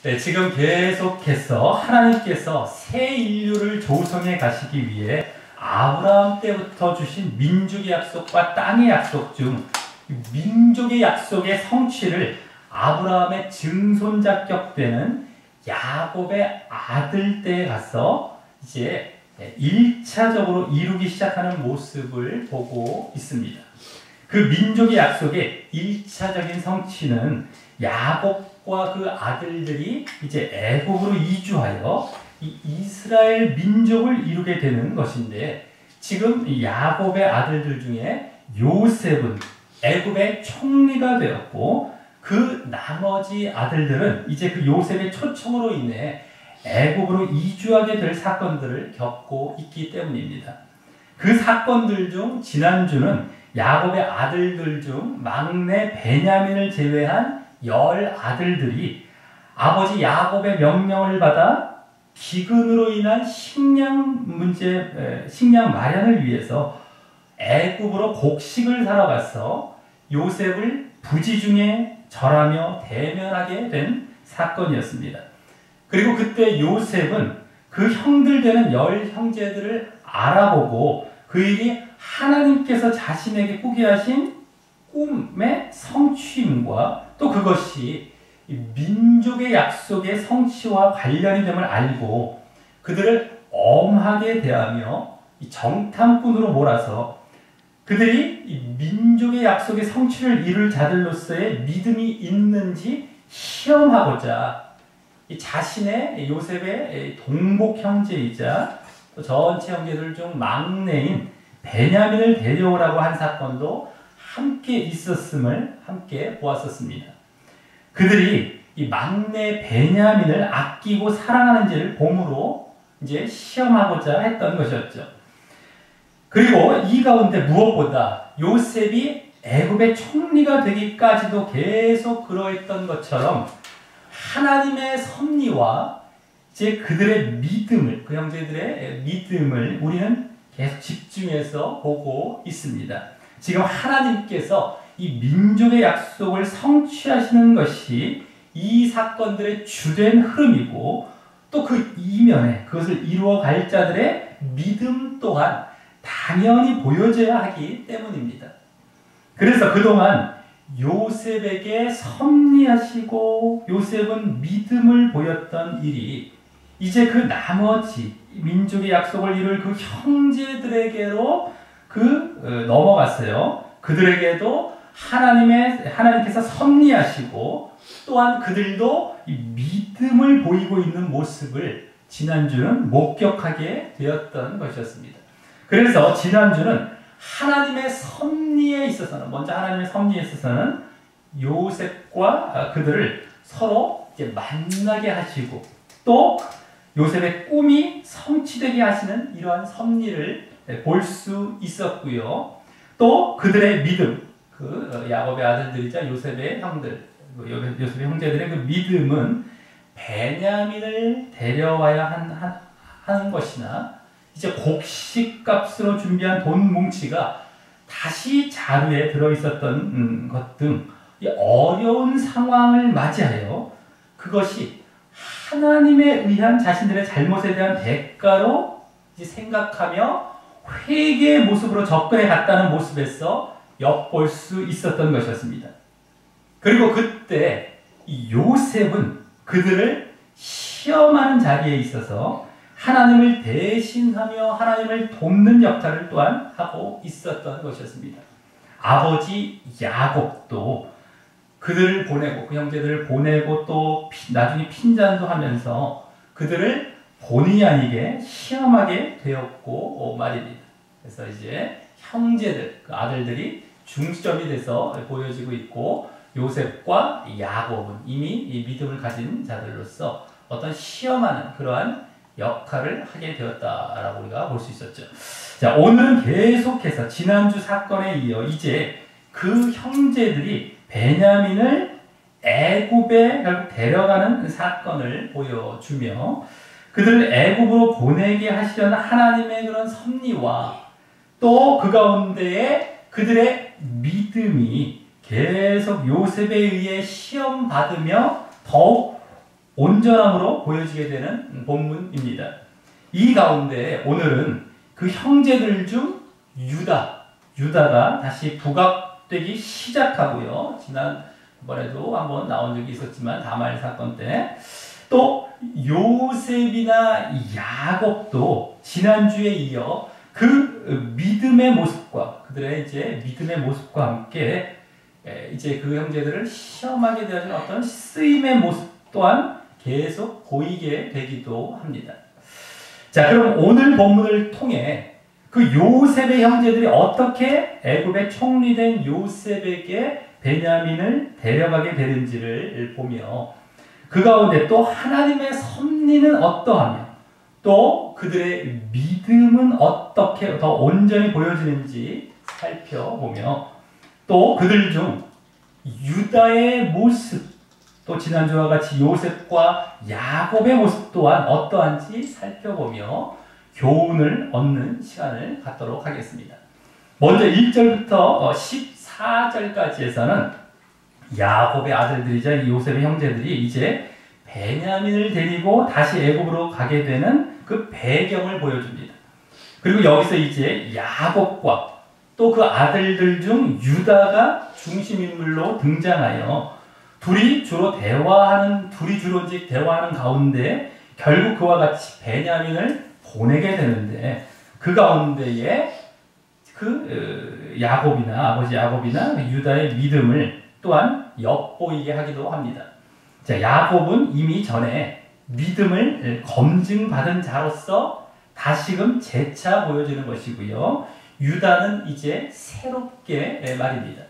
네, 지금 계속해서 하나님께서 새 인류를 조성해 가시기 위해 아브라함 때부터 주신 민족의 약속과 땅의 약속 중 민족의 약속의 성취를 아브라함의 증손자격 되는 야곱의 아들 때에 가서 이제 1차적으로 이루기 시작하는 모습을 보고 있습니다. 그 민족의 약속의 1차적인 성취는 야곱과 그 아들들이 이제 애굽으로 이주하여 이 이스라엘 민족을 이루게 되는 것인데, 지금 야곱의 아들들 중에 요셉은 애굽의 총리가 되었고, 그 나머지 아들들은 이제 그 요셉의 초청으로 인해 애굽으로 이주하게 될 사건들을 겪고 있기 때문입니다. 그 사건들 중 지난주는 야곱의 아들들 중 막내 베냐민을 제외한 10 아들들이 아버지 야곱의 명령을 받아 기근으로 인한 식량 마련을 위해서 애굽으로 곡식을 사러 가서 요셉을 부지중에 절하며 대면하게 된 사건이었습니다. 그리고 그때 요셉은 그 형들 되는 10 형제들을 알아보고 그에게 하나님께서 자신에게 꾸게 하신 꿈의 성취임과 또 그것이 민족의 약속의 성취와 관련이 됨을 알고 그들을 엄하게 대하며 정탐꾼으로 몰아서 그들이 민족의 약속의 성취를 이룰 자들로서의 믿음이 있는지 시험하고자 자신의 요셉의 동복 형제이자 또 전체 형제들 중 막내인 베냐민을 데려오라고 한 사건도 함께 있었음을 함께 보았었습니다. 그들이 이 막내 베냐민을 아끼고 사랑하는지를 봄으로 이제 시험하고자 했던 것이었죠. 그리고 이 가운데 무엇보다 요셉이 애굽의 총리가 되기까지도 계속 그러했던 것처럼 하나님의 섭리와 이제 그들의 믿음을, 그 형제들의 믿음을 우리는 계속 집중해서 보고 있습니다. 지금 하나님께서 이 민족의 약속을 성취하시는 것이 이 사건들의 주된 흐름이고 또 그 이면에 그것을 이루어갈 자들의 믿음 또한 당연히 보여져야 하기 때문입니다. 그래서 그동안 요셉에게 섭리하시고 요셉은 믿음을 보였던 일이 이제 그 나머지 민족의 약속을 이룰 그 형제들에게로 넘어갔어요. 그들에게도 하나님께서 섭리하시고 또한 그들도 이 믿음을 보이고 있는 모습을 지난주는 목격하게 되었던 것이었습니다. 그래서 지난주는 하나님의 섭리에 있어서는, 먼저 하나님의 섭리에 있어서는 요셉과 그들을 서로 이제 만나게 하시고 또 요셉의 꿈이 성취되게 하시는 이러한 섭리를 볼 수 있었고요. 또 그들의 믿음, 그 야곱의 아들들이자 요셉의 형들, 요셉의 형제들의 그 믿음은 베냐민을 데려와야 하는 것이나 이제 곡식값으로 준비한 돈 뭉치가 다시 자루에 들어있었던 것 등 어려운 상황을 맞이하여 그것이 하나님에 의한 자신들의 잘못에 대한 대가로 이제 생각하며 회개의 모습으로 접근해 갔다는 모습에서 엿볼 수 있었던 것이었습니다. 그리고 그때 요셉은 그들을 시험하는 자리에 있어서 하나님을 대신하며 하나님을 돕는 역할을 또한 하고 있었던 것이었습니다. 아버지 야곱도 그들을 보내고 그 형제들을 보내고 또 나중에 핀잔도 하면서 그들을 본의 아니게 시험하게 되었고 말입니다. 그래서 이제 형제들, 그 아들들이 중점이 돼서 보여지고 있고 요셉과 야곱은 이미 이 믿음을 가진 자들로서 어떤 시험하는 그러한 역할을 하게 되었다라고 우리가 볼 수 있었죠. 자, 오늘은 계속해서 지난주 사건에 이어 이제 그 형제들이 베냐민을 애굽에 결국 데려가는 사건을 보여주며 그들을 애굽으로 보내게 하시려는 하나님의 그런 섭리와 또 그 가운데에 그들의 믿음이 계속 요셉에 의해 시험받으며 더욱 온전함으로 보여지게 되는 본문입니다. 이 가운데 오늘은 그 형제들 중 유다가 다시 부각되기 시작하고요. 지난번에도 한번 나온 적이 있었지만 다말 사건 때 또 요셉이나 야곱도 지난주에 이어 그 믿음의 모습과 그들의 이제 믿음의 모습과 함께 이제 그 형제들을 시험하게 되어진 어떤 쓰임의 모습 또한 계속 보이게 되기도 합니다. 자, 그럼 오늘 본문을 통해 그 요셉의 형제들이 어떻게 애굽의 총리된 요셉에게 베냐민을 데려가게 되는지를 보며 그 가운데 또 하나님의 섭리는 어떠하며 또 그들의 믿음은 어떻게 더 온전히 보여지는지 살펴보며 또 그들 중 유다의 모습 또 지난주와 같이 요셉과 야곱의 모습 또한 어떠한지 살펴보며 교훈을 얻는 시간을 갖도록 하겠습니다. 먼저 1절부터 14절까지에서는 야곱의 아들들이자 요셉의 형제들이 이제 베냐민을 데리고 다시 애굽으로 가게 되는 그 배경을 보여줍니다. 그리고 여기서 이제 야곱과 또 그 아들들 중 유다가 중심인물로 등장하여 둘이 주로 대화하는 가운데 결국 그와 같이 베냐민을 보내게 되는데 그 가운데에 야곱이나 아버지 야곱이나 유다의 믿음을 또한 엿보이게 하기도 합니다. 자, 야곱은 이미 전에 믿음을 검증받은 자로서 다시금 재차 보여지는 것이고요. 유다는 이제 새롭게 말입니다.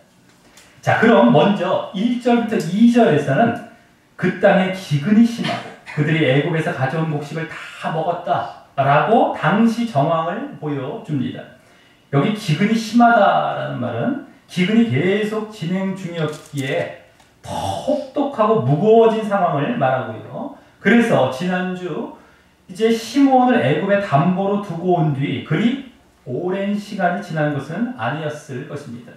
자, 그럼 먼저 1절부터 2절에서는 그 땅에 기근이 심하고 그들이 애굽에서 가져온 곡식을 다 먹었다라고 당시 정황을 보여줍니다. 여기 기근이 심하다라는 말은 기근이 계속 진행 중이었기에 더 혹독하고 무거워진 상황을 말하고요. 그래서 지난주 이제 시므온을 애굽의 담보로 두고 온 뒤 그리 오랜 시간이 지난 것은 아니었을 것입니다.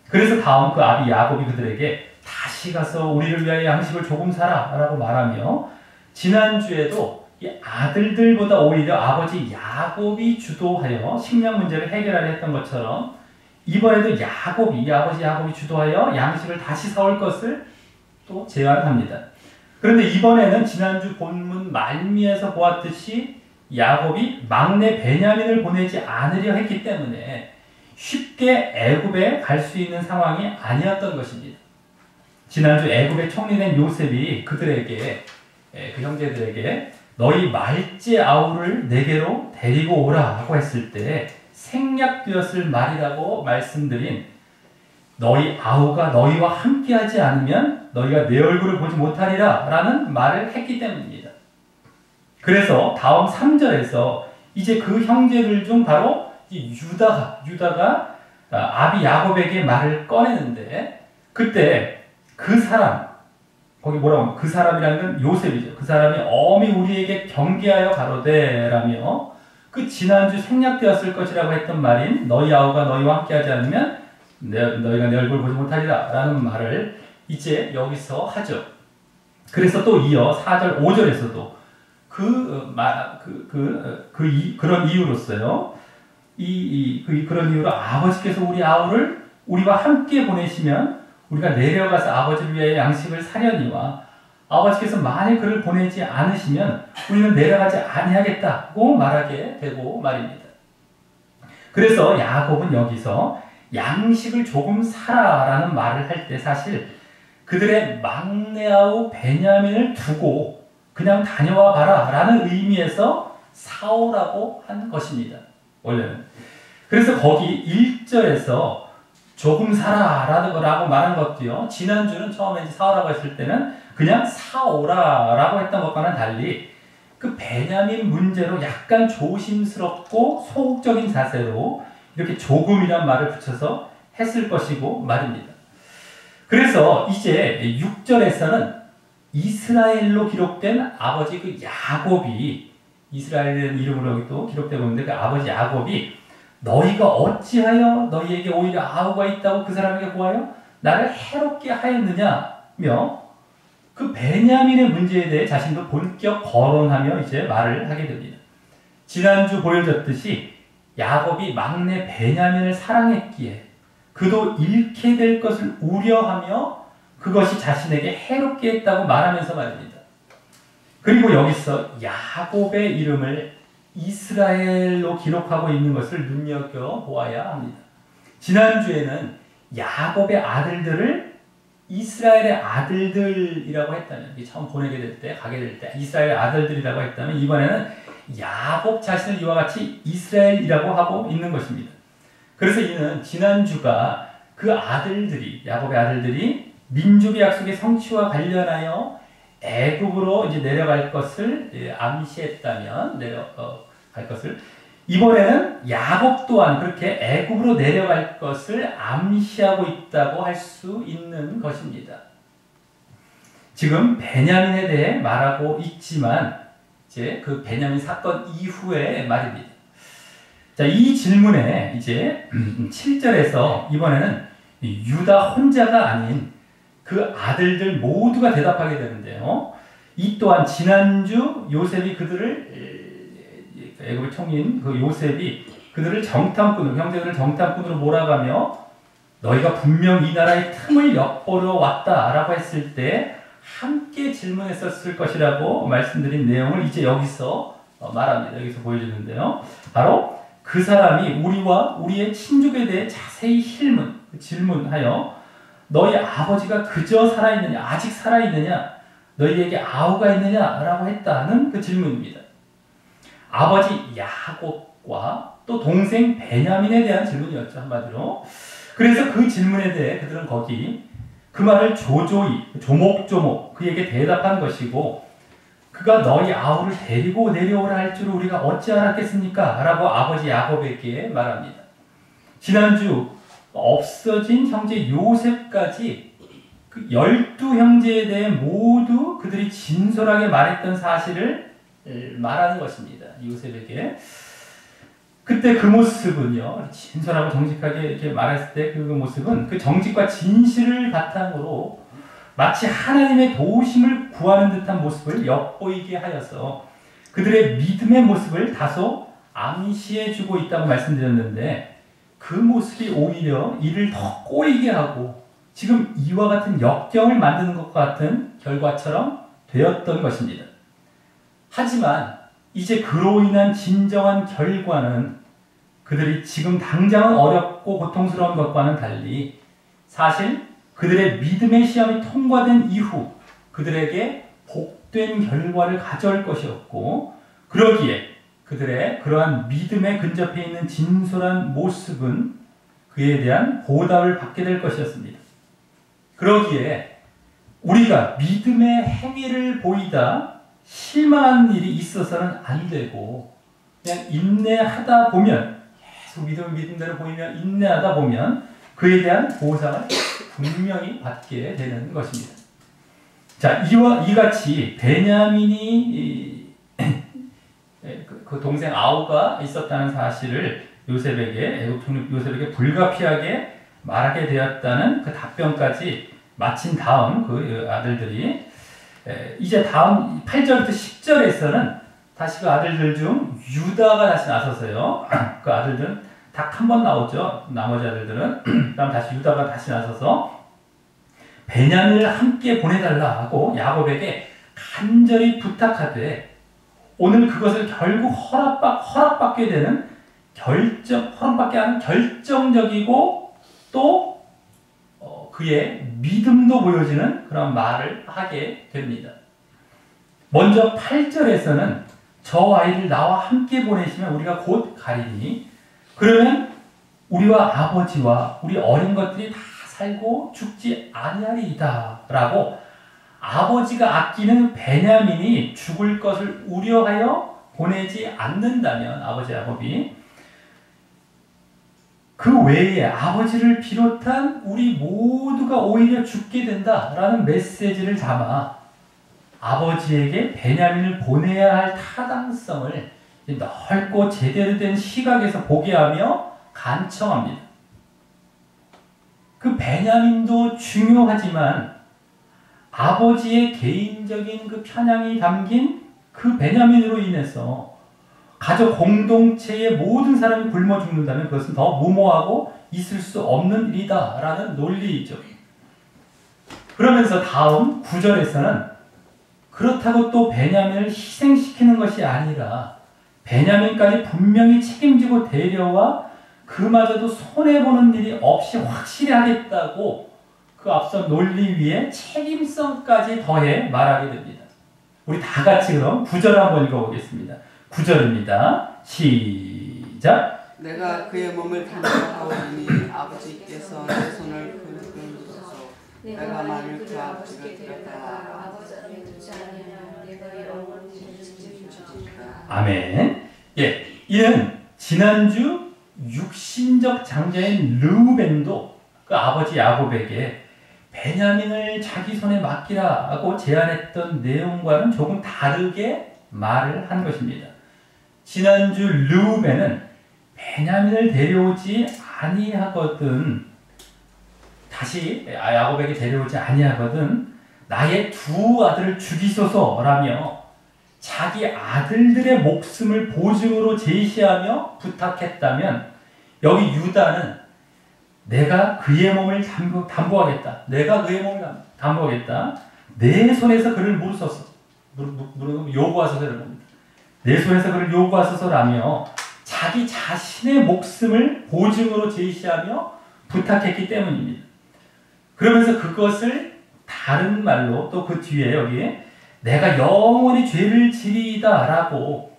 그래서 다음 그 아비 야곱이 그들에게 다시 가서 우리를 위하여 양식을 조금 사라 라고 말하며 지난주에도 이 아들들보다 오히려 아버지 야곱이 주도하여 식량 문제를 해결하려 했던 것처럼 이번에도 아버지 야곱이 주도하여 양식을 다시 사올 것을 또 제안합니다. 그런데 이번에는 지난주 본문 말미에서 보았듯이 야곱이 막내 베냐민을 보내지 않으려 했기 때문에 쉽게 애굽에 갈 수 있는 상황이 아니었던 것입니다. 지난주 애굽의 총리된 요셉이 그들에게 그 형제들에게 너희 말째 아우를 내게로 데리고 오라고 했을 때 생략되었을 말이라고 말씀드린 너희 아우가 너희와 함께하지 않으면 너희가 내 얼굴을 보지 못하리라 라는 말을 했기 때문입니다. 그래서 다음 3절에서 이제 그 형제들 중 바로 유다가 아비 야곱에게 말을 꺼내는데 그때 그 사람 거기 뭐라고 하면 그 사람이라는 건 요셉이죠. 그 사람이 엄히 우리에게 경계하여 가로되라며 그 지난주 생략되었을 것이라고 했던 말인 너희 아우가 너희와 함께하지 않으면 너희가 내 얼굴을 보지 못하리라 라는 말을 이제 여기서 하죠. 그래서 또 이어 4절 5절에서도 그런 이유로서요. 그런 이유로 아버지께서 우리 아우를 우리와 함께 보내시면 우리가 내려가서 아버지를 위하여 양식을 사려니와 아버지께서 만일 그를 보내지 않으시면 우리는 내려가지 아니하겠다고 말하게 되고 말입니다. 그래서 야곱은 여기서 양식을 조금 사라라는 말을 할 때 사실 그들의 막내 아우 베냐민을 두고 그냥 다녀와 봐라 라는 의미에서 사오라고 한 것입니다. 원래는. 그래서 거기 1절에서 조금 사라라고 말한 것도요. 지난주는 처음에 사오라고 했을 때는 그냥 사오라라고 했던 것과는 달리 그 베냐민 문제로 약간 조심스럽고 소극적인 자세로 이렇게 조금이란 말을 붙여서 했을 것이고 말입니다. 그래서 이제 6절에서는 이스라엘로 기록된 아버지 그 야곱이 이스라엘이라는 이름으로 여기 또 기록되고 있는데 그 아버지 야곱이 너희가 어찌하여 너희에게 오히려 아우가 있다고 그 사람에게 구하여 나를 해롭게 하였느냐며 그 베냐민의 문제에 대해 자신도 본격 거론하며 이제 말을 하게 됩니다. 지난주 보여줬듯이 야곱이 막내 베냐민을 사랑했기에 그도 잃게 될 것을 우려하며 그것이 자신에게 해롭게 했다고 말하면서 말입니다. 그리고 여기서 야곱의 이름을 이스라엘로 기록하고 있는 것을 눈여겨보아야 합니다. 지난주에는 야곱의 아들들을 이스라엘의 아들들이라고 했다면, 처음 보내게 될 때, 가게 될 때 이스라엘의 아들들이라고 했다면, 이번에는 야곱 자신을 이와 같이 이스라엘이라고 하고 있는 것입니다. 그래서 이는 지난주가 그 아들들이, 야곱의 아들들이 민족의 약속의 성취와 관련하여 애굽으로 이제 내려갈 것을 암시했다면, 내려갈 것을, 이번에는 야곱 또한 그렇게 애굽으로 내려갈 것을 암시하고 있다고 할 수 있는 것입니다. 지금 베냐민에 대해 말하고 있지만 이제 그 베냐민 사건 이후의 말입니다. 자, 이 질문에 이제 7절에서 이번에는 유다 혼자가 아닌 그 아들들 모두가 대답하게 되는데요. 이 또한 지난주 요셉이 그들을, 애굽의 총리인 그 요셉이 그들을 정탐꾼으로, 형제들을 정탐꾼으로 몰아가며 너희가 분명 이 나라의 틈을 엿보러 왔다라고 했을 때 함께 질문했었을 것이라고 말씀드린 내용을 이제 여기서 말합니다. 여기서 보여주는데요. 바로 그 사람이 우리와 우리의 친족에 대해 자세히 질문하여 너희 아버지가 그저 살아있느냐, 아직 살아있느냐, 너희에게 아우가 있느냐라고 했다는 그 질문입니다. 아버지 야곱과 또 동생 베냐민에 대한 질문이었죠, 한마디로. 그래서 그 질문에 대해 그들은 거기 그 말을 조조히, 조목조목 그에게 대답한 것이고, 그가 너희 아우를 데리고 내려오라 할 줄을 우리가 어찌 알았겠습니까? 라고 아버지 야곱에게 말합니다. 지난주 없어진 형제 요셉까지 그 12형제에 대해 모두 그들이 진솔하게 말했던 사실을 말하는 것입니다. 요셉에게. 그때 그 모습은요, 진솔하고 정직하게 이렇게 말했을 때 그 모습은 그 정직과 진실을 바탕으로 마치 하나님의 도우심을 구하는 듯한 모습을 엿보이게 하여서 그들의 믿음의 모습을 다소 암시해주고 있다고 말씀드렸는데, 그 모습이 오히려 이를 더 꼬이게 하고 지금 이와 같은 역경을 만드는 것과 같은 결과처럼 되었던 것입니다. 하지만 이제 그로 인한 진정한 결과는 그들이 지금 당장은 어렵고 고통스러운 것과는 달리 사실 그들의 믿음의 시험이 통과된 이후 그들에게 복된 결과를 가져올 것이었고, 그러기에 그들의 그러한 믿음에 근접해 있는 진솔한 모습은 그에 대한 보답을 받게 될 것이었습니다. 그러기에 우리가 믿음의 행위를 보이다 실망한 일이 있어서는 안 되고, 그냥 인내하다 보면, 계속 믿음대로 보이면 인내하다 보면 그에 대한 보상을 분명히 받게 되는 것입니다. 자, 이같이 베냐민이 그 동생 아우가 있었다는 사실을 요셉에게, 애굽 총리 요셉에게 불가피하게 말하게 되었다는 그 답변까지 마친 다음 그 아들들이 이제 다음 8절부터 10절에서는 다시 그 아들들 중 유다가 다시 나서서요. 그 아들들은 딱 한 번 나오죠. 나머지 아들들은. 그다음 다시 유다가 다시 나서서 베냐민을 함께 보내달라 하고 야곱에게 간절히 부탁하되, 오늘 그것을 결국 허락받게 되는 허락받게 하는 결정적이고 또 그의 믿음도 보여지는 그런 말을 하게 됩니다. 먼저 8절에서는 저 아이를 나와 함께 보내시면 우리가 곧 가리니 그러면 우리와 아버지와 우리 어린 것들이 다 살고 죽지 아니하리이다 라고 아버지가 아끼는 베냐민이 죽을 것을 우려하여 보내지 않는다면, 아버지 야곱이 그 외에 아버지를 비롯한 우리 모두가 오히려 죽게 된다라는 메시지를 담아 아버지에게 베냐민을 보내야 할 타당성을 넓고 제대로 된 시각에서 보게 하며 간청합니다. 그 베냐민도 중요하지만 아버지의 개인적인 그 편향이 담긴 그 베냐민으로 인해서 가족 공동체의 모든 사람이 굶어 죽는다면 그것은 더 무모하고 있을 수 없는 일이다라는 논리이죠. 그러면서 다음 9절에서는 그렇다고 또 베냐민을 희생시키는 것이 아니라 베냐민까지 분명히 책임지고 데려와 그마저도 손해보는 일이 없이 확실히 하겠다고 그 앞선 논리 위에 책임성까지 더해 말하게 됩니다. 우리 다 같이 그럼 9절 한번 읽어보겠습니다. 9절입니다. 시작. 내가 그의 몸을 단련하오니 아버지께서 내 손을 끊으소서. 내가 만일 그 아버지를 들었다가 아버지를 듣지 아니하면 내가 영원히 책임지리까. 아멘. 예, 이는 지난주 육신적 장자인 르우벤도 그 아버지 야곱에게 베냐민을 자기 손에 맡기라고 제안했던 내용과는 조금 다르게 말을 한 것입니다. 지난주 르우벤은 베냐민을 데려오지 아니하거든 다시 야곱에게 데려오지 아니하거든 나의 두 아들을 죽이소서라며 자기 아들들의 목숨을 보증으로 제시하며 부탁했다면 여기 유다는 내가 그의 몸을 담보하겠다. 내가 그의 몸을 담보하겠다. 내 손에서 그를 요구하소서를 봅니다. 내 손에서 그를 요구하소서라며 자기 자신의 목숨을 보증으로 제시하며 부탁했기 때문입니다. 그러면서 그것을 다른 말로 또 그 뒤에 여기에 내가 영원히 죄를 지리이다 라고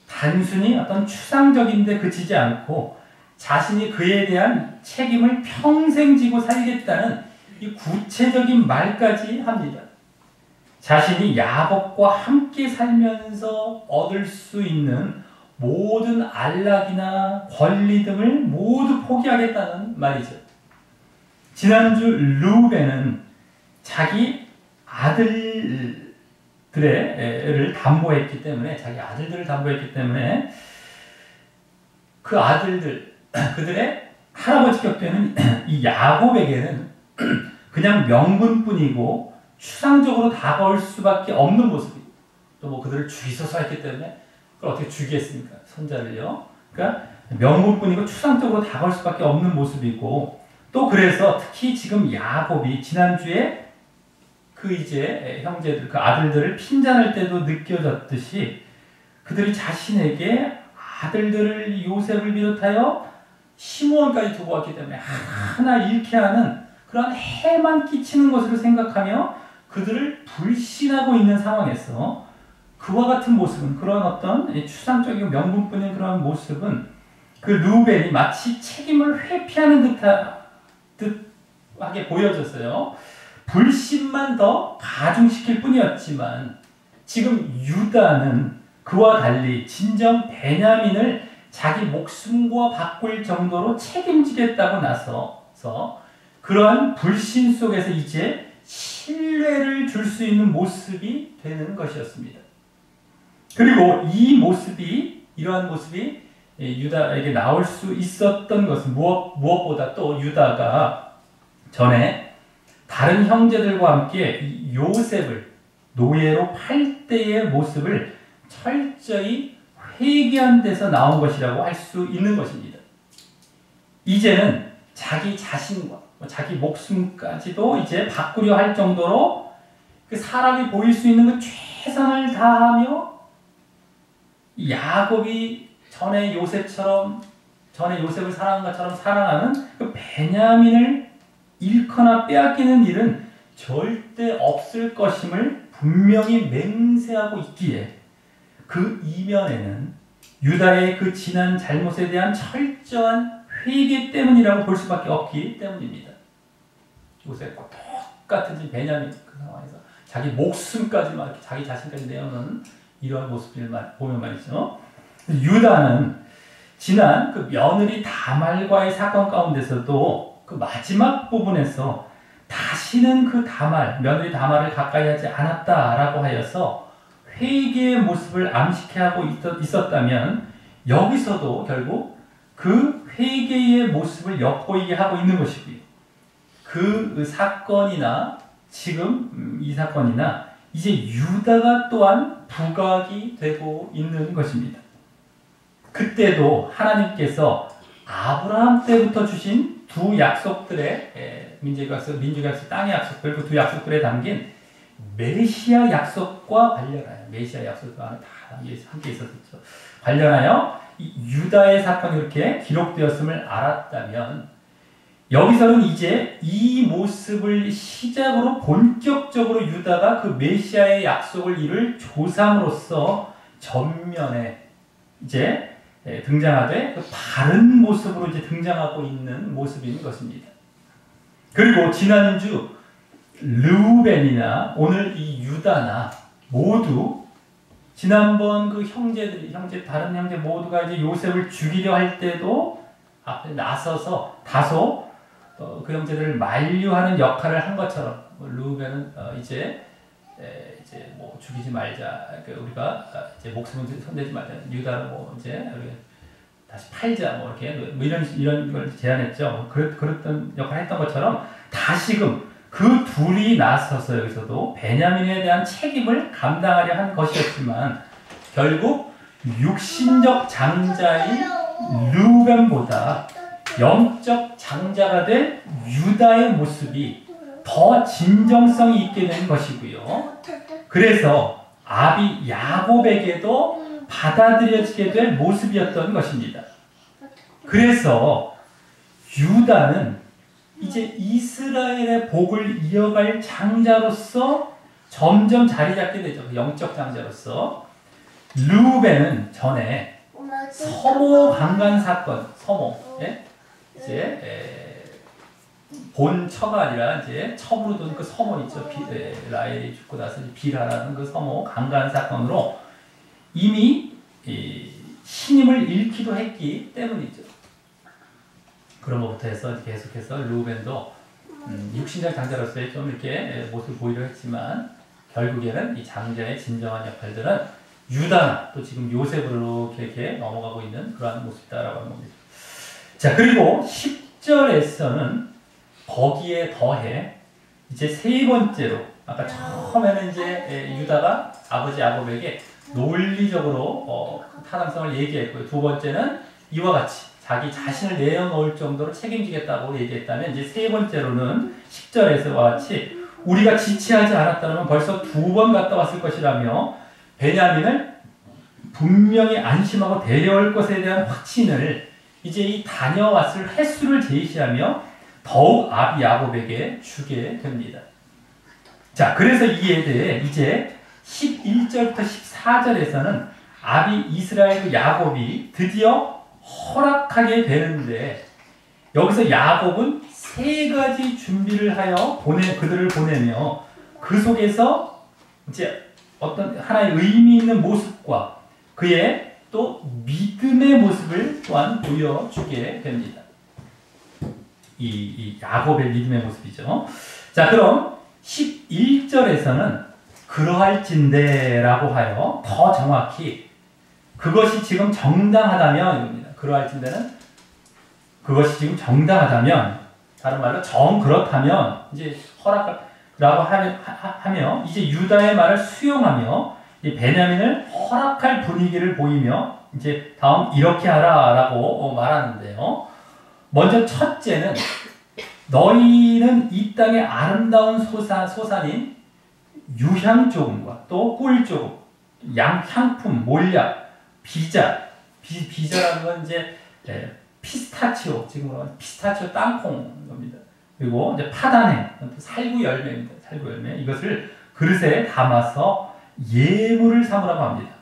단순히 어떤 추상적인데 그치지 않고 자신이 그에 대한 책임을 평생 지고 살겠다는 이 구체적인 말까지 합니다. 자신이 야곱과 함께 살면서 얻을 수 있는 모든 안락이나 권리 등을 모두 포기하겠다는 말이죠. 지난주 르우벤은 자기 아들들을 담보했기 때문에 그 아들들 그들의 할아버지격 되는 이 야곱에게는 그냥 명분뿐이고 추상적으로 다가올 수밖에 없는 모습이고 또 뭐 그들을 죽이소서 했기 때문에 그걸 어떻게 죽이겠습니까? 손자를요. 그러니까 명분뿐이고 추상적으로 다가올 수밖에 없는 모습이고 또 그래서 특히 지금 야곱이 지난주에 그 이제 형제들 그 아들들을 핀잔할 때도 느껴졌듯이 그들이 자신에게 아들들을 요셉을 비롯하여 시므온까지 두고 왔기 때문에 하나 잃게 하는 그런 해만 끼치는 것으로 생각하며 그들을 불신하고 있는 상황에서 그와 같은 모습은 그런 어떤 추상적이고 명분뿐인 그런 모습은 그 르우벤이 마치 책임을 회피하는 듯하게 보여졌어요. 불신만 더 가중시킬 뿐이었지만 지금 유다는 그와 달리 진정 베냐민을 자기 목숨과 바꿀 정도로 책임지겠다고 나서서 그러한 불신 속에서 이제 신뢰를 줄 수 있는 모습이 되는 것이었습니다. 그리고 이러한 모습이 유다에게 나올 수 있었던 것은 무엇보다 또 유다가 전에 다른 형제들과 함께 요셉을 노예로 팔 때의 모습을 철저히 회개한 데서 나온 것이라고 할 수 있는 것입니다. 이제는 자기 자신과 자기 목숨까지도 이제 바꾸려 할 정도로 그 사람이 보일 수 있는 그 최선을 다하며 야곱이 전에 요셉을 사랑한 것처럼 사랑하는 그 베냐민을 잃거나 빼앗기는 일은 절대 없을 것임을 분명히 맹세하고 있기에 그 이면에는 유다의 그 지난 잘못에 대한 철저한 회개 때문이라고 볼 수밖에 없기 때문입니다. 요셉과 똑같은 베냐민 그 상황에서 자기 목숨까지 막 자기 자신까지 내어놓는 이러한 모습을 보면 말이죠. 유다는 지난 그 며느리 다말과의 사건 가운데서도 그 마지막 부분에서 다시는 그 며느리 다말을 가까이 하지 않았다라고 하여서 회개의 모습을 암시케 하고 있었다면 여기서도 결국 그 회개의 모습을 엿보이게 하고 있는 것이고요. 그 사건이나 지금 이 사건이나 이제 유다가 또한 부각이 되고 있는 것입니다. 그때도 하나님께서 아브라함 때부터 주신 두 약속들의 민족의 약속, 땅의 약속들, 그 두 약속들에 담긴 메시아 약속과 관련하여 메시아 약속과 다 함께 있었죠. 관련하여 유다의 사건이 이렇게 기록되었음을 알았다면 여기서는 이제 이 모습을 시작으로 본격적으로 유다가 그 메시아의 약속을 이룰 조상으로서 전면에 이제 등장하되 그 바른 모습으로 이제 등장하고 있는 모습인 것입니다. 그리고 지난주 르우벤이나 오늘 이 유다나 모두 지난번 그 다른 형제 모두가 이제 요셉을 죽이려 할 때도 앞에 나서서 다소 그 형제들을 만류하는 역할을 한 것처럼 르우벤은 이제 뭐 죽이지 말자, 그러니까 우리가 이제 목숨을 손대지 말자, 유다는 뭐 이제 우리 다시 팔자, 뭐 이렇게 뭐 이런 걸 제안했죠. 그랬던 역할을 했던 것처럼 다시금 그 둘이 나서서 여기서도 베냐민에 대한 책임을 감당하려 한 것이었지만 결국 육신적 장자인 르우벤보다 영적 장자가 된 유다의 모습이 더 진정성이 있게 된 것이고요. 그래서 아비 야곱에게도 받아들여지게 될 모습이었던 것입니다. 그래서 유다는 이제 이스라엘의 복을 이어갈 장자로서 점점 자리 잡게 되죠. 영적 장자로서. 르우벤은 전에 서모 강간 사건, 이제 본 처가 아니라 이제 첩으로 둔 그 서모 있죠. 라헬이 죽고 나서 빌하라는 그 서모 강간 사건으로 이미 신임을 잃기도 했기 때문이죠. 그런 것부터 해서 계속해서 르우벤도 육신적 장자로서의 좀 이렇게 모습을 보이려 했지만 결국에는 이 장자의 진정한 역할들은 유다나 또 지금 요셉으로 이렇게 넘어가고 있는 그러한 모습이다라고 하는 겁니다. 자, 그리고 10절에서는 거기에 더해 이제 세 번째로 아까 처음에는 이제 유다가 아버지 야곱에게 논리적으로 타당성을 얘기했고요. 두 번째는 이와 같이 자기 자신을 내어놓을 정도로 책임지겠다고 얘기했다면 이제 세 번째로는 10절에서와 같이 우리가 지체하지 않았다면 벌써 두 번 갔다 왔을 것이라며 베냐민을 분명히 안심하고 데려올 것에 대한 확신을 이제 이 다녀왔을 횟수를 제시하며 더욱 아비 야곱에게 주게 됩니다. 자, 그래서 이에 대해 이제 11절부터 14절에서는 아비 이스라엘 야곱이 드디어 허락하게 되는데 여기서 야곱은 세 가지 준비를 하여 그들을 보내며 그 속에서 이제 어떤 하나의 의미 있는 모습과 그의 또 믿음의 모습을 또한 보여주게 됩니다. 이 야곱의 믿음의 모습이죠. 자, 그럼 11절에서는 그러할진대라고 하여 더 정확히 그것이 지금 정당하다면 이겁니다. 그러할진대는 그것이 지금 정당하다면 다른 말로 그렇다면 이제 허락라고 하며 이제 유다의 말을 수용하며 이 베냐민을 허락할 분위기를 보이며 이제 다음 이렇게 하라라고 말하는데요. 먼저 첫째는 너희는 이 땅의 아름다운 소산인 유향 조금과 또 꿀 조금, 향품, 몰약, 비자라는 건 이제 피스타치오, 지금 피스타치오 땅콩 겁니다. 그리고 이제 파단행, 살구 열매입니다. 살구 열매. 이것을 그릇에 담아서 예물을 삼으라고 합니다.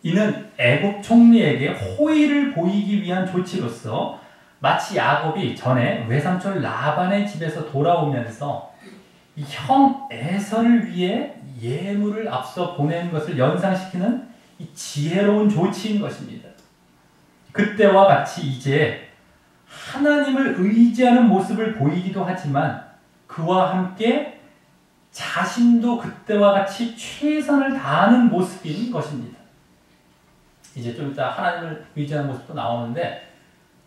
이는 애굽 총리에게 호의를 보이기 위한 조치로서 마치 야곱이 전에 외삼촌 라반의 집에서 돌아오면서 이 형 에서를 위해 예물을 앞서 보낸 것을 연상시키는 이 지혜로운 조치인 것입니다. 그때와 같이 이제 하나님을 의지하는 모습을 보이기도 하지만 그와 함께 자신도 그때와 같이 최선을 다하는 모습인 것입니다. 이제 좀 이따 하나님을 의지하는 모습도 나오는데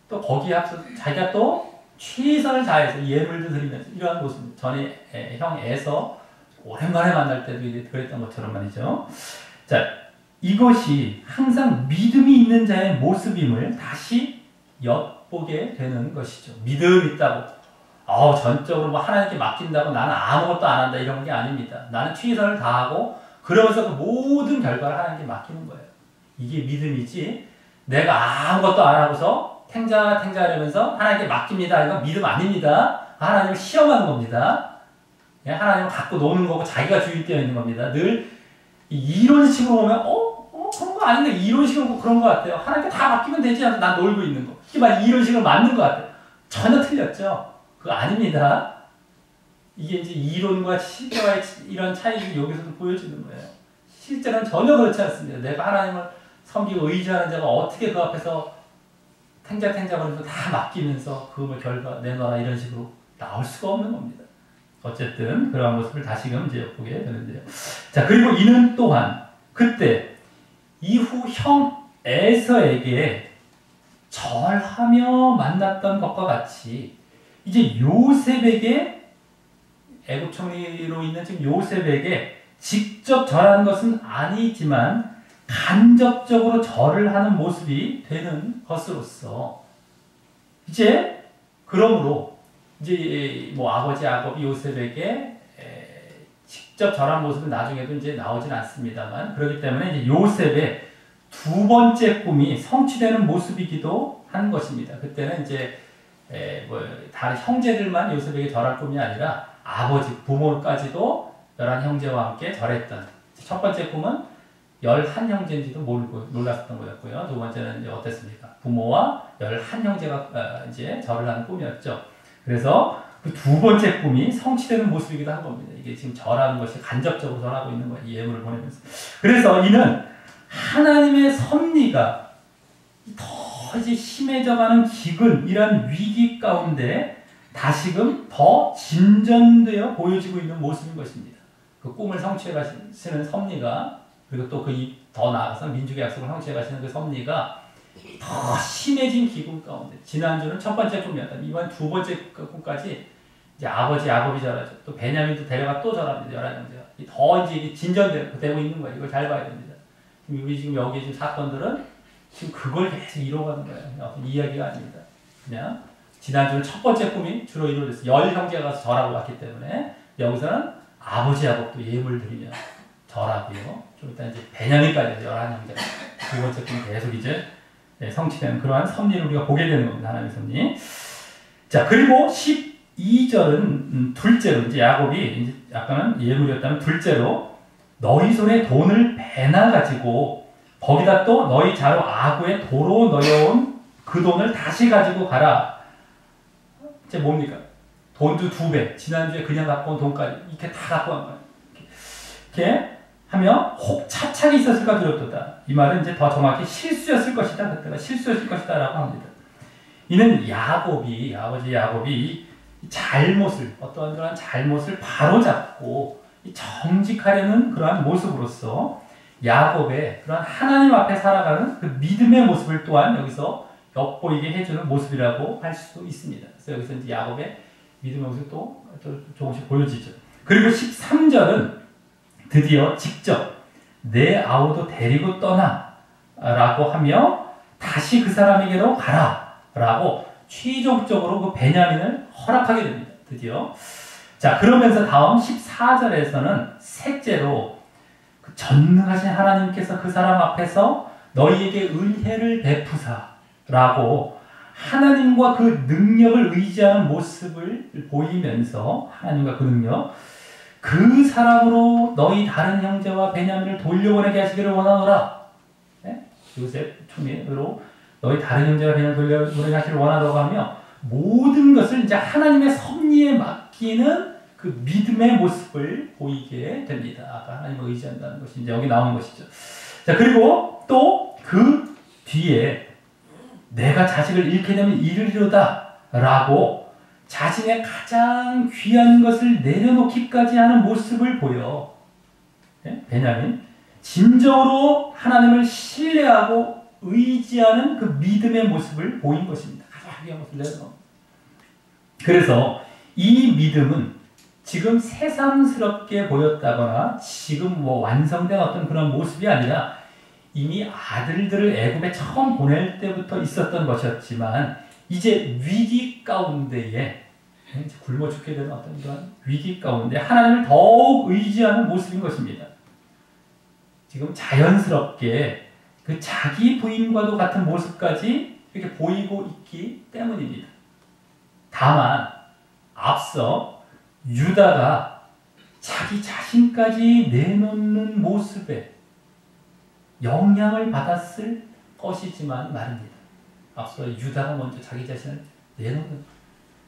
또 거기에 앞서 자기가 또 최선을 다해서 예물도 드리면서 이러한 모습. 전에 형 에서 오랜만에 만날 때도 이제 그랬던 것처럼 말이죠. 자, 이것이 항상 믿음이 있는 자의 모습임을 다시 엿보게 되는 것이죠. 믿음 있다고 전적으로 뭐 하나님께 맡긴다고 나는 아무것도 안 한다 이런 게 아닙니다. 나는 최선을 다하고 그러면서 그 모든 결과를 하나님께 맡기는 거예요. 이게 믿음이지 내가 아무것도 안 하고서 탱자하려면서 하나님께 맡깁니다. 이건 믿음 아닙니다. 하나님을 시험하는 겁니다. 하나님을 갖고 노는 거고 자기가 주인되어 있는 겁니다. 늘 이론식으로 보면 그런 거 아닌데 이론식으로 그런 것 같아요. 하나님께 다 맡기면 되지 않아서 난 놀고 있는 거. 이게 막 이론식으로 맞는 것 같아요. 전혀 틀렸죠. 그거 아닙니다. 이게 이제 이론과 실제와의 이런 차이가 여기서도 보여지는 거예요. 실제는 전혀 그렇지 않습니다. 내가 하나님을 섬기고 의지하는 자가 어떻게 그 앞에서 탱자거리면서 다 맡기면서 그 결과 내놔라 이런 식으로 나올 수가 없는 겁니다. 어쨌든 그러한 모습을 다시금 이제 보게 되는데요. 자, 그리고 이는 또한 그때 이후 형 에서에게 절하며 만났던 것과 같이 이제 요셉에게 애굽 총리로 있는 지금 요셉에게 직접 절하는 것은 아니지만 간접적으로 절을 하는 모습이 되는 것으로서 이제 그러므로 이제 뭐 아버지 야곱이 요셉에게 직접 절한 모습은 나중에도 이제 나오진 않습니다만 그렇기 때문에 이제 요셉의 두 번째 꿈이 성취되는 모습이기도 한 것입니다. 그때는 이제 다른 형제들만 요셉에게 절할 꿈이 아니라 아버지, 부모까지도 11 형제와 함께 절했던 첫 번째 꿈은 11 형제인지도 몰랐던 거였고요. 두 번째는 이제 어땠습니까? 부모와 11 형제가 이제 절을 하는 꿈이었죠. 그래서 그 두 번째 꿈이 성취되는 모습이기도 한 겁니다. 이게 지금 절하는 것이 간접적으로 절하고 있는 거예요. 예물을 보내면서. 그래서 이는 하나님의 섭리가 더 이제 심해져가는 기근이란 위기 가운데 다시금 더 진전되어 보여지고 있는 모습인 것입니다. 그 꿈을 성취해 가시는 섭리가 그리고 또 그 더 나아가서 민족의 약속을 성취해 가시는 그 섭리가 더 심해진 기근 가운데 지난주는 첫 번째 꿈이었다. 이번 두 번째 꿈까지 이제 아버지 야곱이 절하죠. 또 베냐민도 데려가 또 절합니다. 11형제가. 더 이제 진전되고 있는 거예요. 이걸 잘 봐야 됩니다. 우리 지금 여기 지금 사건들은 지금 그걸 계속 이뤄가는 거예요. 이야기가 아닙니다. 그냥 지난주는 첫 번째 꿈이 주로 이루어졌어요. 10 형제가 가서 절하고 왔기 때문에 여기서는 아버지 야곱도 예물 드리며 절하고요. 좀 이따 이제 베냐민까지 11 형제가 두 번째 꿈이 계속 이제 성취되는 그러한 섭리를 우리가 보게 되는 겁니다. 하나님의 섭리. 자, 그리고 12절은 둘째로 이제 야곱이 이제 약간은 예물이었다면 둘째로 너희 손에 돈을 배나 가지고 거기다 또 너희 자로 아구에 도로 넣어온 그 돈을 다시 가지고 가라. 이제 뭡니까? 돈도 2배. 지난주에 그냥 갖고 온 돈까지 이렇게 다 갖고 간 거예요. 이렇게 하면 혹 차착이 있었을까 두렵도다. 이 말은 이제 더 정확히 실수였을 것이다. 그때가 실수였을 것이다 라고 합니다. 이는 야곱이 아버지 야곱이 잘못을 어떠한 그런 잘못을 바로잡고 정직하려는 그러한 모습으로서 야곱의 그런 하나님 앞에 살아가는 그 믿음의 모습을 또한 여기서 엿보이게 해주는 모습이라고 할 수 있습니다. 그래서 여기서 이제 야곱의 믿음의 모습이 또 조금씩 보여지죠. 그리고 13절은 드디어 직접 내 아우도 데리고 떠나 라고 하며 다시 그 사람에게로 가라 라고 최종적으로 그 베냐민을 허락하게 됩니다. 드디어. 자, 그러면서 다음 14절에서는 셋째로 그 전능하신 하나님께서 그 사람 앞에서 너희에게 은혜를 베푸사라고 하나님과 그 능력을 의지하는 모습을 보이면서 하나님과 그 능력 그 사람으로 너희 다른 형제와 베냐민을 돌려보내게 하시기를 원하노라. 네? 요셉 총리로 너희 다른 형제와 베냐민을 돌려보내게 하시기를 원하노라고 하며 모든 것을 이제 하나님의 섭리에 맡기는 그 믿음의 모습을 보이게 됩니다. 아까 하나님을 의지한다는 것이 이제 여기 나오는 것이죠. 자, 그리고 또 그 뒤에 내가 자식을 잃게 되면 이르리로다 라고 자신의 가장 귀한 것을 내려놓기까지 하는 모습을 보여. 네? 베냐민 진정으로 하나님을 신뢰하고 의지하는 그 믿음의 모습을 보인 것입니다. 가장 귀한 것을 내려놓은. 그래서 이 믿음은 지금 새삼스럽게 보였다거나 지금 뭐 완성된 어떤 그런 모습이 아니라 이미 아들들을 애굽에 처음 보낼 때부터 있었던 것이었지만 이제 위기 가운데에 굶어 죽게 되는 어떤 그런 위기 가운데 하나님을 더욱 의지하는 모습인 것입니다. 지금 자연스럽게 그 자기 부인과도 같은 모습까지 이렇게 보이고 있기 때문입니다. 다만 앞서 유다가 자기 자신까지 내놓는 모습에 영향을 받았을 것이지만 말입니다. 앞서 유다가 먼저 자기 자신을 내놓는,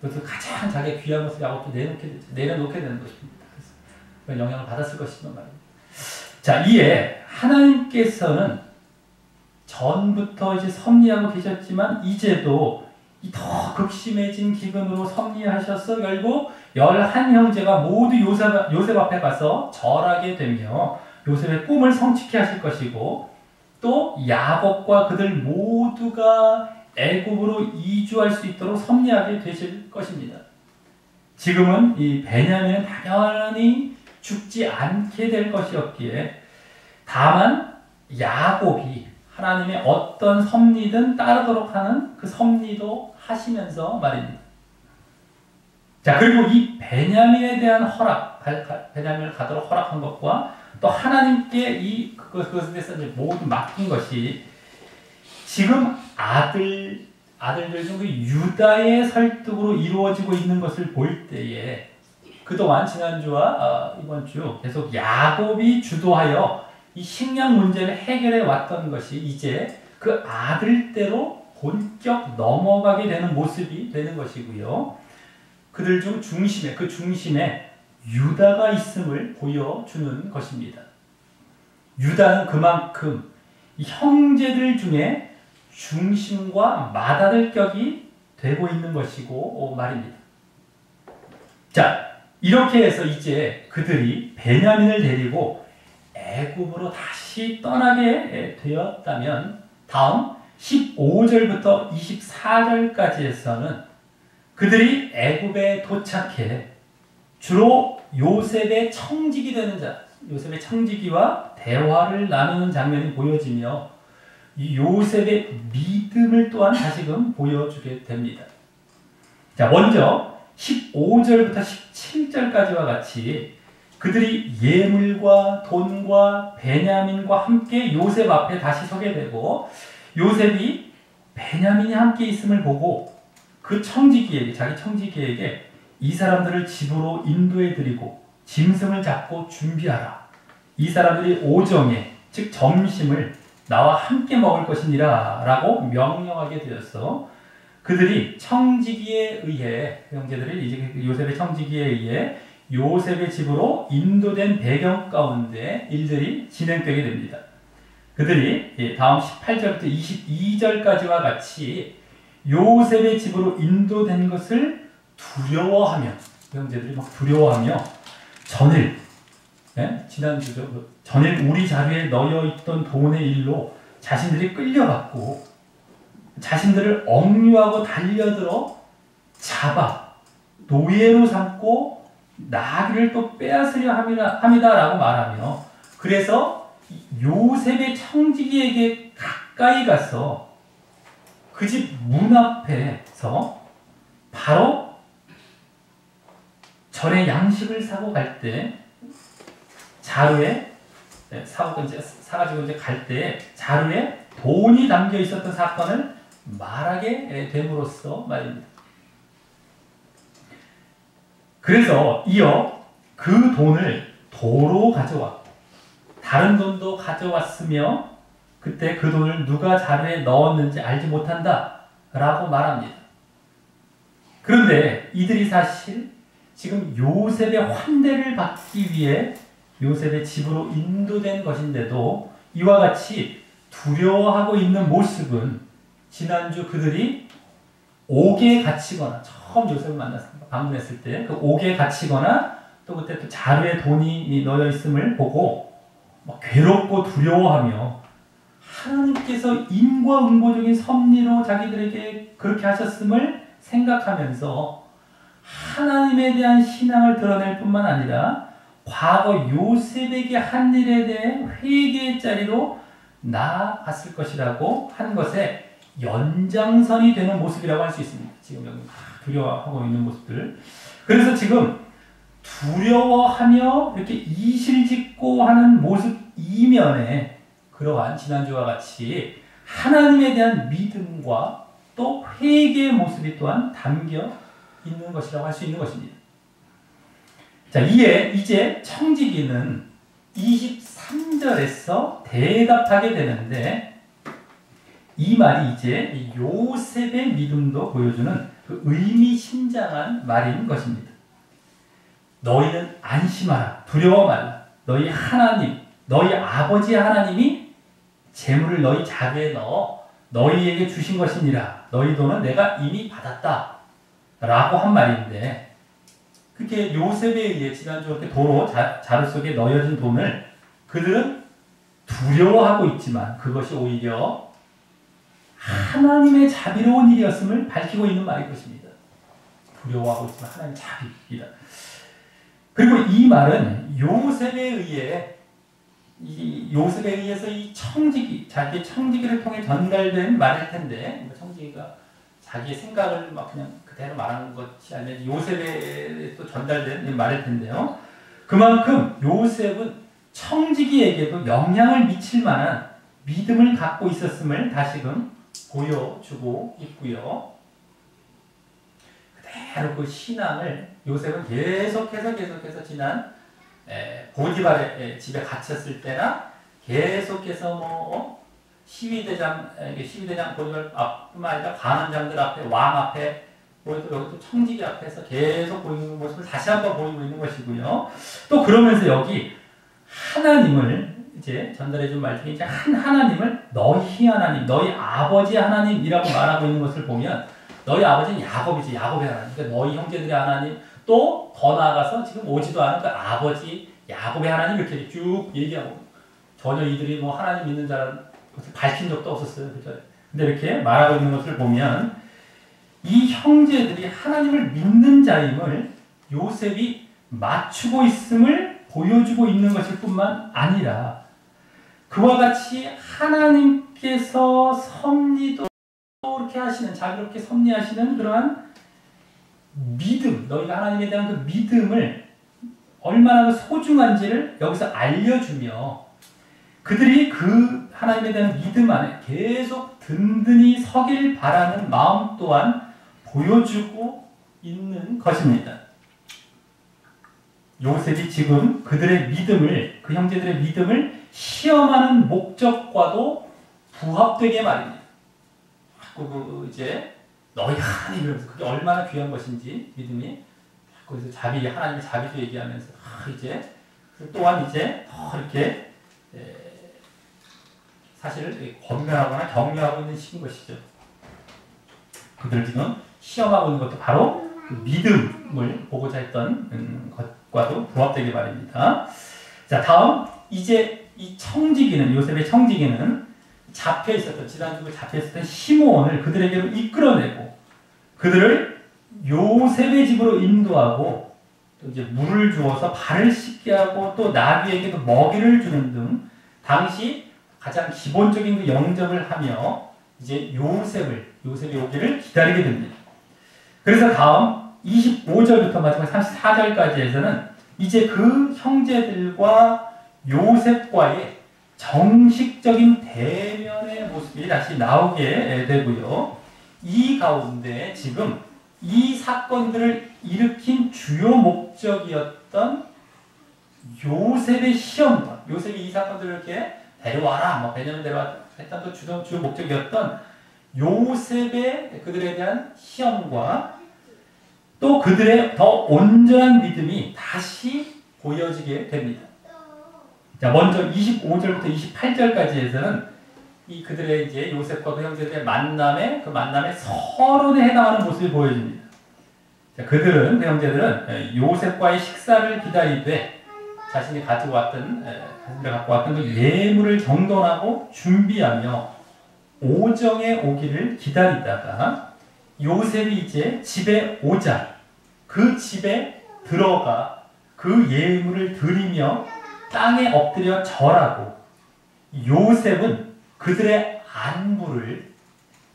그것도 가장 자기 귀한 것을 야곱도 내려놓게 되는 것입니다. 그래서 영향을 받았을 것이지만 말입니다. 자, 이에 하나님께서는 전부터 이제 섭리하고 계셨지만 이제도 이 더 극심해진 기근으로 섭리하셔서 결국 11형제가 모두 요셉 앞에 가서 절하게 되며 요셉의 꿈을 성취케 하실 것이고 또 야곱과 그들 모두가 애굽으로 이주할 수 있도록 섭리하게 되실 것입니다. 지금은 이 베냐민은 당연히 죽지 않게 될 것이었기에 다만 야곱이 하나님의 어떤 섭리든 따르도록 하는 그 섭리도 하시면서 말입니다. 자, 그리고 이 베냐민에 대한 허락, 베냐민을 가도록 허락한 것과 또 하나님께 그것에 대해서 모두 맡긴 것이 지금 아들들 중 그 유다의 설득으로 이루어지고 있는 것을 볼 때에 그동안 지난주와 이번 주 계속 야곱이 주도하여 이 식량 문제를 해결해 왔던 것이 이제 그 아들대로 본격 넘어가게 되는 모습이 되는 것이고요. 그들 중 중심에 유다가 있음을 보여주는 것입니다. 유다는 그만큼 이 형제들 중에 중심과 맏아들 격이 되고 있는 것이고 말입니다. 자, 이렇게 해서 이제 그들이 베냐민을 데리고 애굽으로 다시 떠나게 되었다면 다음 15절부터 24절까지에서는 그들이 애굽에 도착해 주로 요셉의 청지기 되는 자, 요셉의 청지기와 대화를 나누는 장면이 보여지며 이 요셉의 믿음을 또한 다시금 보여주게 됩니다. 자, 먼저 15절부터 17절까지와 같이 그들이 예물과 돈과 베냐민과 함께 요셉 앞에 다시 서게 되고 요셉이 베냐민이 함께 있음을 보고 그 청지기에게, 자기 청지기에게 이 사람들을 집으로 인도해드리고 짐승을 잡고 준비하라. 이 사람들이 오정에, 즉 점심을 나와 함께 먹을 것이니라 라고 명령하게 되었어. 그들이 청지기에 의해, 형제들이 이제 요셉의 청지기에 의해 요셉의 집으로 인도된 배경 가운데 일들이 진행되게 됩니다. 그들이 다음 18절부터 22절까지와 같이 요셉의 집으로 인도된 것을 두려워하며, 형제들이 막 두려워하며 전일, 지난주죠. 전일 우리 자리에 넣여 있던 돈의 일로 자신들이 끌려갔고 자신들을 억류하고 달려들어 잡아 노예로 삼고 나귀를 또 빼앗으려 합니다라고 말하며 그래서 요셉의 청지기에게 가까이 가서 그 집 문 앞에서 바로 전에 양식을 사고 갈 때 자루에 사가지고 이제 갈 때 자루에 돈이 담겨 있었던 사건을 말하게 됨으로써 말입니다. 그래서 이어 그 돈을 도로 가져왔고 다른 돈도 가져왔으며 그때 그 돈을 누가 자루에 넣었는지 알지 못한다 라고 말합니다. 그런데 이들이 사실 지금 요셉의 환대를 받기 위해 요셉의 집으로 인도된 것인데도 이와 같이 두려워하고 있는 모습은 지난주 그들이 옥에 갇히거나 처음 요셉을 방문했을 때 그 옥에 갇히거나 또 그때 또 자루에 돈이 넣여 있음을 보고 막 괴롭고 두려워하며 하나님께서 인과응보적인 섭리로 자기들에게 그렇게 하셨음을 생각하면서 하나님에 대한 신앙을 드러낼 뿐만 아니라 과거 요셉에게 한 일에 대해 회개의 자리로 나아갔을 것이라고 하는 것에 연장선이 되는 모습이라고 할 수 있습니다. 지금 여기 두려워하고 있는 모습들. 그래서 지금 두려워하며 이렇게 이실직고 하는 모습 이면에 그러한 지난주와 같이 하나님에 대한 믿음과 또 회개의 모습이 또한 담겨 있는 것이라고 할 수 있는 것입니다. 자, 이제 청지기는 23절에서 대답하게 되는데 이 말이 이제 요셉의 믿음도 보여주는 그 의미심장한 말인 것입니다. 너희는 안심하라. 두려워 말라. 너희 하나님, 너희 아버지 하나님이 재물을 너희 자리에 넣어 너희에게 주신 것이니라. 너희 돈은 내가 이미 받았다. 라고 한 말인데 그렇게 요셉에 의해 지난주 이렇게 도로 자루 속에 넣어진 돈을 그들은 두려워하고 있지만 그것이 오히려 하나님의 자비로운 일이었음을 밝히고 있는 말일 것입니다. 두려워하고 있지만 하나님의 자비입니다. 그리고 이 말은 요셉에 의해서 이 청지기, 자기의 청지기를 통해 전달된 말일 텐데, 청지기가 자기의 생각을 막 그냥 그대로 말하는 것이 아니라 요셉에 또 전달된 말일 텐데요. 그만큼 요셉은 청지기에게도 영향을 미칠 만한 믿음을 갖고 있었음을 다시금 보여주고 있고요. 그대로 그 신앙을 요셉은 계속해서 지난 보디발의 집에 갇혔을 때나 계속해서 시위대장 보디발뿐만 아니라 관원장들 앞에, 왕 앞에, 여기 또 청지기 앞에서 계속 보이는 모습을 다시 한번 보이고 있는 것이고요. 또 그러면서 여기 하나님을 이제 전달해 준 말 중에 이제 하나님을 너희 하나님, 너희 아버지 하나님이라고 말하고 있는 것을 보면 너희 아버지는 야곱이지, 야곱의 하나님. 그러니까 너희 형제들의 하나님, 또 더 나아가서 지금 오지도 않은 그 아버지 야곱의 하나님 이렇게 쭉 얘기하고 전혀 이들이 뭐 하나님 믿는 자라는 것을 밝힌 적도 없었어요. 그죠? 근데 이렇게 말하고 있는 것을 보면 이 형제들이 하나님을 믿는 자임을 요셉이 맞추고 있음을 보여주고 있는 것일 뿐만 아니라 그와 같이 하나님께서 섭리도 이렇게 하시는, 자비롭게 섭리하시는 그러한 믿음, 너희가 하나님에 대한 그 믿음을 얼마나 소중한지를 여기서 알려주며 그들이 그 하나님에 대한 믿음 안에 계속 든든히 서길 바라는 마음 또한 보여주고 있는 것입니다. 요셉이 지금 그들의 믿음을, 그 형제들의 믿음을 시험하는 목적과도 부합되게 말입니다. 이제 너희 하나님 이러면서 그게 얼마나 귀한 것인지 믿음이 거기서 하나님의 자비도 얘기하면서 이제 또한 이제 더 이렇게 사실 권면하거나 격려하고 있는 시기인 것이죠. 그들을 지금 시험하고 있는 것도 바로 그 믿음을 보고자 했던 것과도 부합되게 말입니다. 자, 다음 이제 이 청지기는, 요셉의 청지기는 지난주에 잡혀있었던 시므온을 그들에게로 이끌어내고 그들을 요셉의 집으로 인도하고 또 이제 물을 주어서 발을 씻게 하고 또 나귀에게도 먹이를 주는 등 당시 가장 기본적인 그 영접을 하며 이제 요셉이 오기를 기다리게 됩니다. 그래서 다음 25절부터 마지막 34절까지에서는 이제 그 형제들과 요셉과의 정식적인 대면의 모습이 다시 나오게 되고요. 이 가운데 지금 이 사건들을 일으킨 주요 목적이었던 요셉의 시험과 요셉이 이 사건들을 이렇게 데려와라, 베냐민 데려와 했던 그 주요 목적이었던 요셉의 그들에 대한 시험과 또 그들의 더 온전한 믿음이 다시 보여지게 됩니다. 자, 먼저 25절부터 28절까지에서는 이 그들의 이제 요셉과 그 형제들의 만남의 서론에 해당하는 모습이 보여집니다. 자, 그 형제들은 요셉과의 식사를 기다리되 자신이 갖고 왔던 그 예물을 정돈하고 준비하며 오정에 오기를 기다리다가 요셉이 이제 집에 오자 그 집에 들어가 그 예물을 드리며 땅에 엎드려 절하고 요셉은 그들의 안부를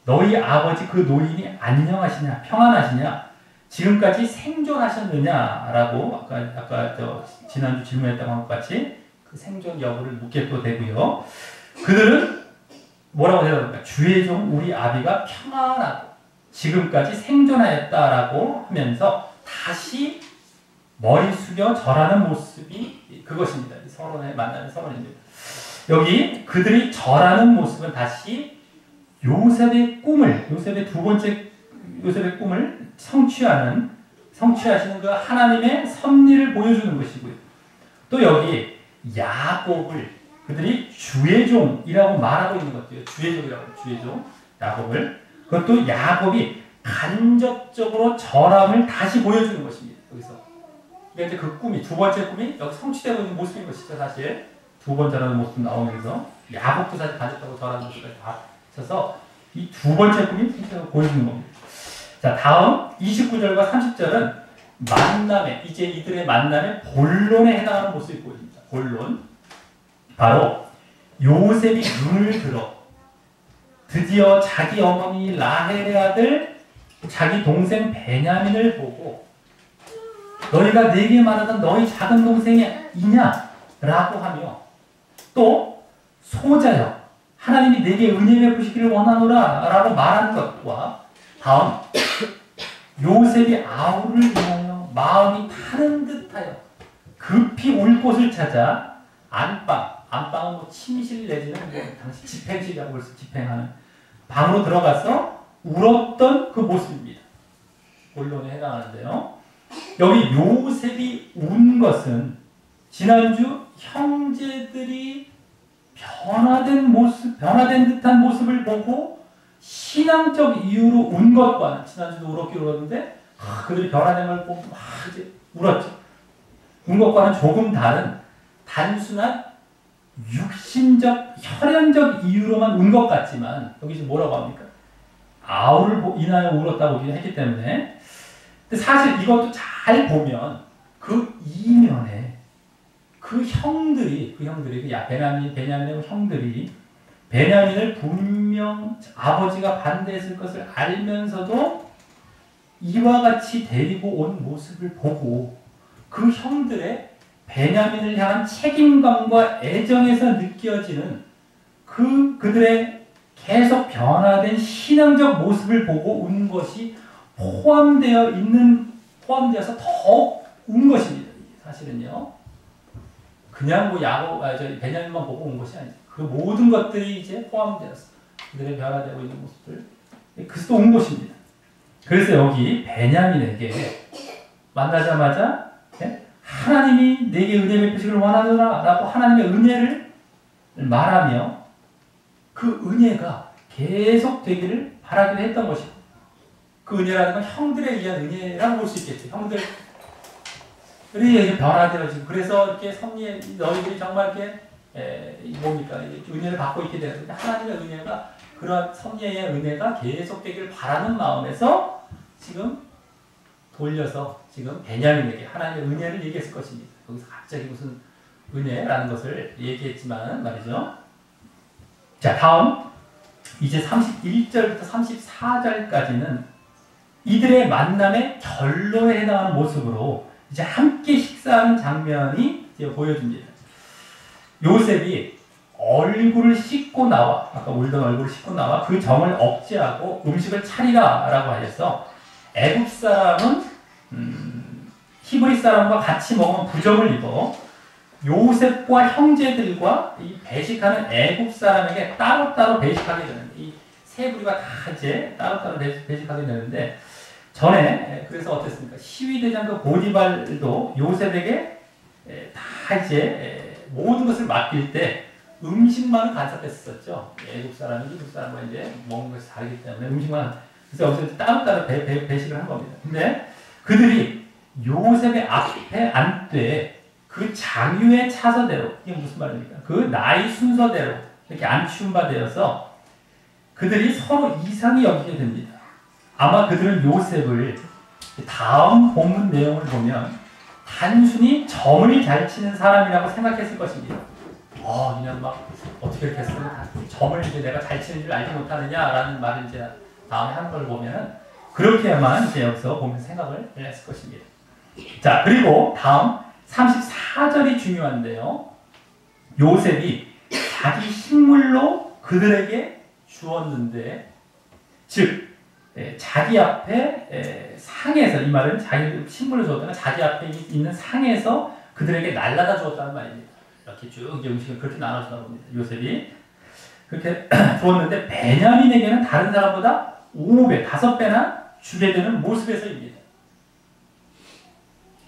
너희 아버지 그 노인이 안녕하시냐 평안하시냐 지금까지 생존하셨느냐라고 아까 지난주 질문했던 것 같이 그 생존 여부를 묻게 또 되고요. 그들은 뭐라고 대답합니까? 주의 종 우리 아비가 평안하고 지금까지 생존하였다라고 하면서 다시 머리 숙여 절하는 모습이 그것입니다. 서론에 만나는 서론입니다. 여기 그들이 절하는 모습은 다시 요셉의 두 번째 요셉의 꿈을 성취하시는 그 하나님의 섭리를 보여주는 것이고요. 또 여기 야곱을 그들이 주의 종이라고 말하고 있는 것도요. 주의 종 야곱을 그것도 야곱이 간접적으로 절함을 다시 보여주는 것입니다. 여기서 이게 이제 그 꿈이 두 번째 꿈이 여기 성취되고 있는 모습인 것이죠. 사실 두 번 절하는 모습 나오면서 야곱도 사실 간접적으로 절하는 모습까지 다 쳐서 이 두 번째 꿈이 성취되고 보여주는 겁니다. 자, 다음 29절과 30절은 만남에 이제 이들의 만남에 본론에 해당하는 모습이 보입니다. 본론 바로 요셉이 눈을 들어 드디어 자기 어머니 라헬의 아들 자기 동생 베냐민을 보고 너희가 내게 말하던 너희 작은 동생이 이냐? 라고 하며 또 소자여 하나님이 내게 은혜 베푸시기를 원하노라 라고 말하는 것과 다음 요셉이 아우를 위하여 마음이 타는 듯하여 급히 울 곳을 찾아 안방은 뭐 침실 내지는 뭐 당시 집행실이라고 볼 수 집행하는 방으로 들어가서 울었던 그 모습입니다. 본론에 해당하는데요. 여기 요셉이 운 것은 지난주 형제들이 변화된 듯한 모습을 보고 신앙적 이유로 운 것과는 지난주도 울었기로 울었는데 그들이 변화된 걸 보고 막 이제 울었죠. 운 것과는 조금 다른 단순한 육신적 혈연적 이유로만 운 것 같지만 여기 지금 뭐라고 합니까? 아우를 인하여 울었다고 했기 때문에 근데 사실 이것도 잘 보면 그 이면에 그 형들이 베냐민의 형들이 베냐민을 분명 아버지가 반대했을 것을 알면서도 이와 같이 데리고 온 모습을 보고 그 형들의 베냐민을 향한 책임감과 애정에서 느껴지는 그들의 계속 변화된 신앙적 모습을 보고 운 것이 포함되어서 더 운 것입니다. 사실은요. 그냥 뭐 베냐민만 보고 온 것이 아니죠. 그 모든 것들이 이제 포함되었어. 그들의 변화되고 있는 모습들. 그래서 온 것입니다. 그래서 여기 베냐민에게 만나자마자 하나님이 내게 은혜 베푸시기를 원하노라 라고 하나님의 은혜를 말하며 그 은혜가 계속 되기를 바라기로 했던 것이고 그 은혜라는 건 형들에 의한 은혜라고 볼 수 있겠죠. 형들이 변화되어지고 그래서 이렇게 섭리에 너희들이 정말 이렇게 은혜를 받고 있게 되는데 하나님의 은혜가 그러한 섭리의 은혜가 계속되기를 바라는 마음에서 지금 돌려서 지금 베냐민에게 하나님의 은혜를 얘기했을 것입니다. 여기서 갑자기 무슨 은혜라는 것을 얘기했지만 말이죠. 자, 다음 이제 31절부터 34절까지는 이들의 만남의 결론에 해당하는 모습으로 이제 함께 식사하는 장면이 이제 보여집니다. 요셉이 얼굴을 씻고 나와 아까 울던 얼굴을 씻고 나와 그 정을 억제하고 음식을 차리라 라고 하셔서 애굽 사람은 히브리 사람과 같이 먹으면 부정을 입어 요셉과 형제들과 이 배식하는 애굽 사람에게 따로따로 배식하게 되는 이 세 부류가 다 이제 따로따로 배식하게 되는데 전에 그래서 어땠습니까? 시위대장 그 보디발도 요셉에게 다 이제 모든 것을 맡길 때 음식만을 간섭했었죠. 애굽 사람이 히브리 사람과 이제 먹는 것이 다르기 때문에 음식만 그래서 여기서 따로따로 배식을 한 겁니다. 근데 그들이 요셉의 앞에 앉되 그 장유의 차서대로 이게 무슨 말입니까? 그 나이 순서대로 이렇게 앉춤 바 되어서 그들이 서로 이상히 여기게 됩니다. 아마 그들은 요셉을 다음 본문 내용을 보면 단순히 점을 잘 치는 사람이라고 생각했을 것입니다. 그냥 막 어떻게 이렇게 했으면 점을 이제 내가 잘 치는 줄 알지 못하느냐라는 말을 이제 다음에 하는 걸 보면은 그렇게만 이제 여기서 보면 생각을 했을 것입니다. 자, 그리고 다음 34절이 중요한데요. 요셉이 자기 식물로 그들에게 주었는데, 즉 자기 앞에 상에서, 이 말은 자기 식물로 주었다가 자기 앞에 있는 상에서 그들에게 날라다 주었다는 말입니다. 이렇게 쭉 음식을 그렇게 나눠주다 봅니다. 요셉이 그렇게 주었는데 베냐민에게는 다른 사람보다 5배, 5배나 주게 되는 모습에서입니다.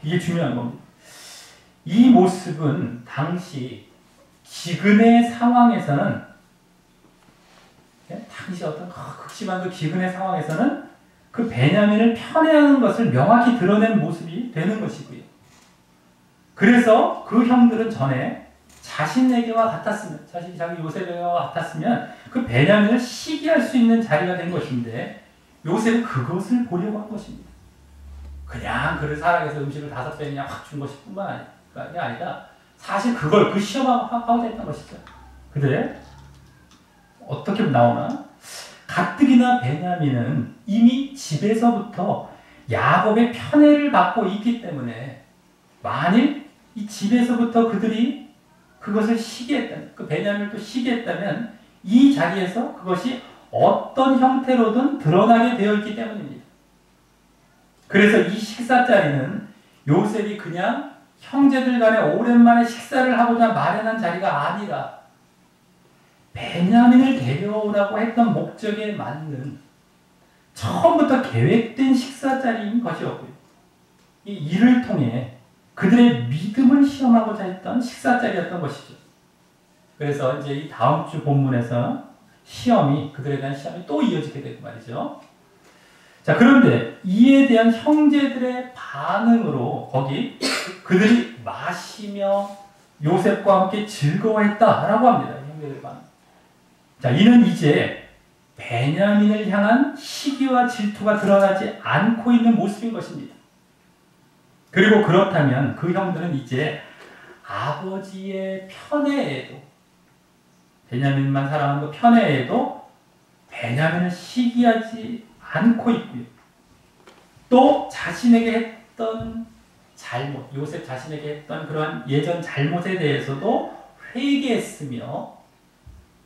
이게 중요한 겁니다. 이 모습은 당시 기근의 상황에서는, 당시 어떤 극심한 그 기근의 상황에서는 그 베냐민을 편애하는 것을 명확히 드러낸 모습이 되는 것이고요. 그래서 그 형들은 전에 자신에게와 같았으면, 자기 요셉에게와 같았으면 그 베냐민을 시기할 수 있는 자리가 된 것인데, 요셉은 그것을 보려고 한 것입니다. 그냥 그를 살아계서 음식을 5배 그냥 확 준 것이 뿐만 아니라 사실 그걸 그 시험하고자 했던 것이죠. 근데 어떻게 나오나? 가뜩이나 베냐민은 이미 집에서부터 야곱의 편애를 받고 있기 때문에 만일 이 집에서부터 그들이 그것을 시기했다면, 그 베냐민을 또 시기했다면 이 자리에서 그것이 어떤 형태로든 드러나게 되어 있기 때문입니다. 그래서 이 식사 자리는 요셉이 그냥 형제들 간에 오랜만에 식사를 하고자 마련한 자리가 아니라 베냐민을 데려오라고 했던 목적에 맞는 처음부터 계획된 식사 자리인 것이었고요. 이 일을 통해 그들의 믿음을 시험하고자 했던 식사 자리였던 것이죠. 그래서 이제 이 다음 주 본문에서 그들에 대한 시험이 또 이어지게 되고 말이죠. 자, 그런데 이에 대한 형제들의 반응으로 거기 그들이 마시며 요셉과 함께 즐거워했다라고 합니다. 형제들의 반응. 자, 이는 이제 베냐민을 향한 시기와 질투가 드러나지 않고 있는 모습인 것입니다. 그리고 그렇다면 그 형들은 이제 아버지의 편애에도, 베냐민만 사랑하는 그 편애에도 베냐민을 시기하지 않고 있고요. 또 자신에게 했던 잘못, 요셉 자신에게 했던 그러한 예전 잘못에 대해서도 회개했으며,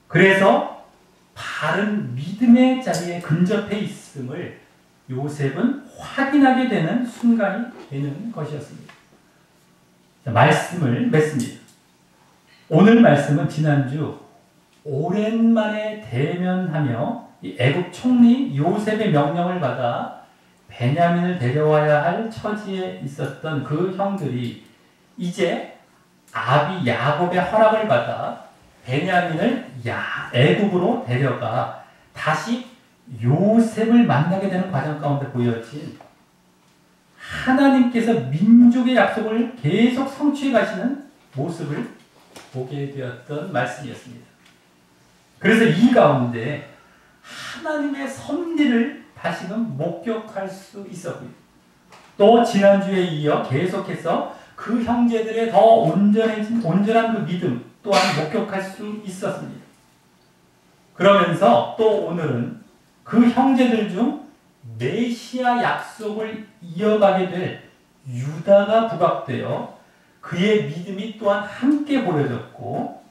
그래서 바른 믿음의 자리에 근접해 있음을 요셉은 확인하게 되는 순간이 되는 것이었습니다. 자, 말씀을 맺습니다. 오늘 말씀은 지난주 오랜만에 대면하며 이 애국 총리 요셉의 명령을 받아 베냐민을 데려와야 할 처지에 있었던 그 형들이 이제 아비 야곱의 허락을 받아 베냐민을 애국으로 데려가 다시 요셉을 만나게 되는 과정 가운데 보여진 하나님께서 민족의 약속을 계속 성취해 가시는 모습을 보게 되었던 말씀이었습니다. 그래서 이 가운데 하나님의 섭리를 다시금 목격할 수 있었고요. 또 지난주에 이어 계속해서 그 형제들의 더 온전한 그 믿음 또한 목격할 수 있었습니다. 그러면서 또 오늘은 그 형제들 중 메시아 약속을 이어가게 될 유다가 부각되어 그의 믿음이 또한 함께 보여졌고,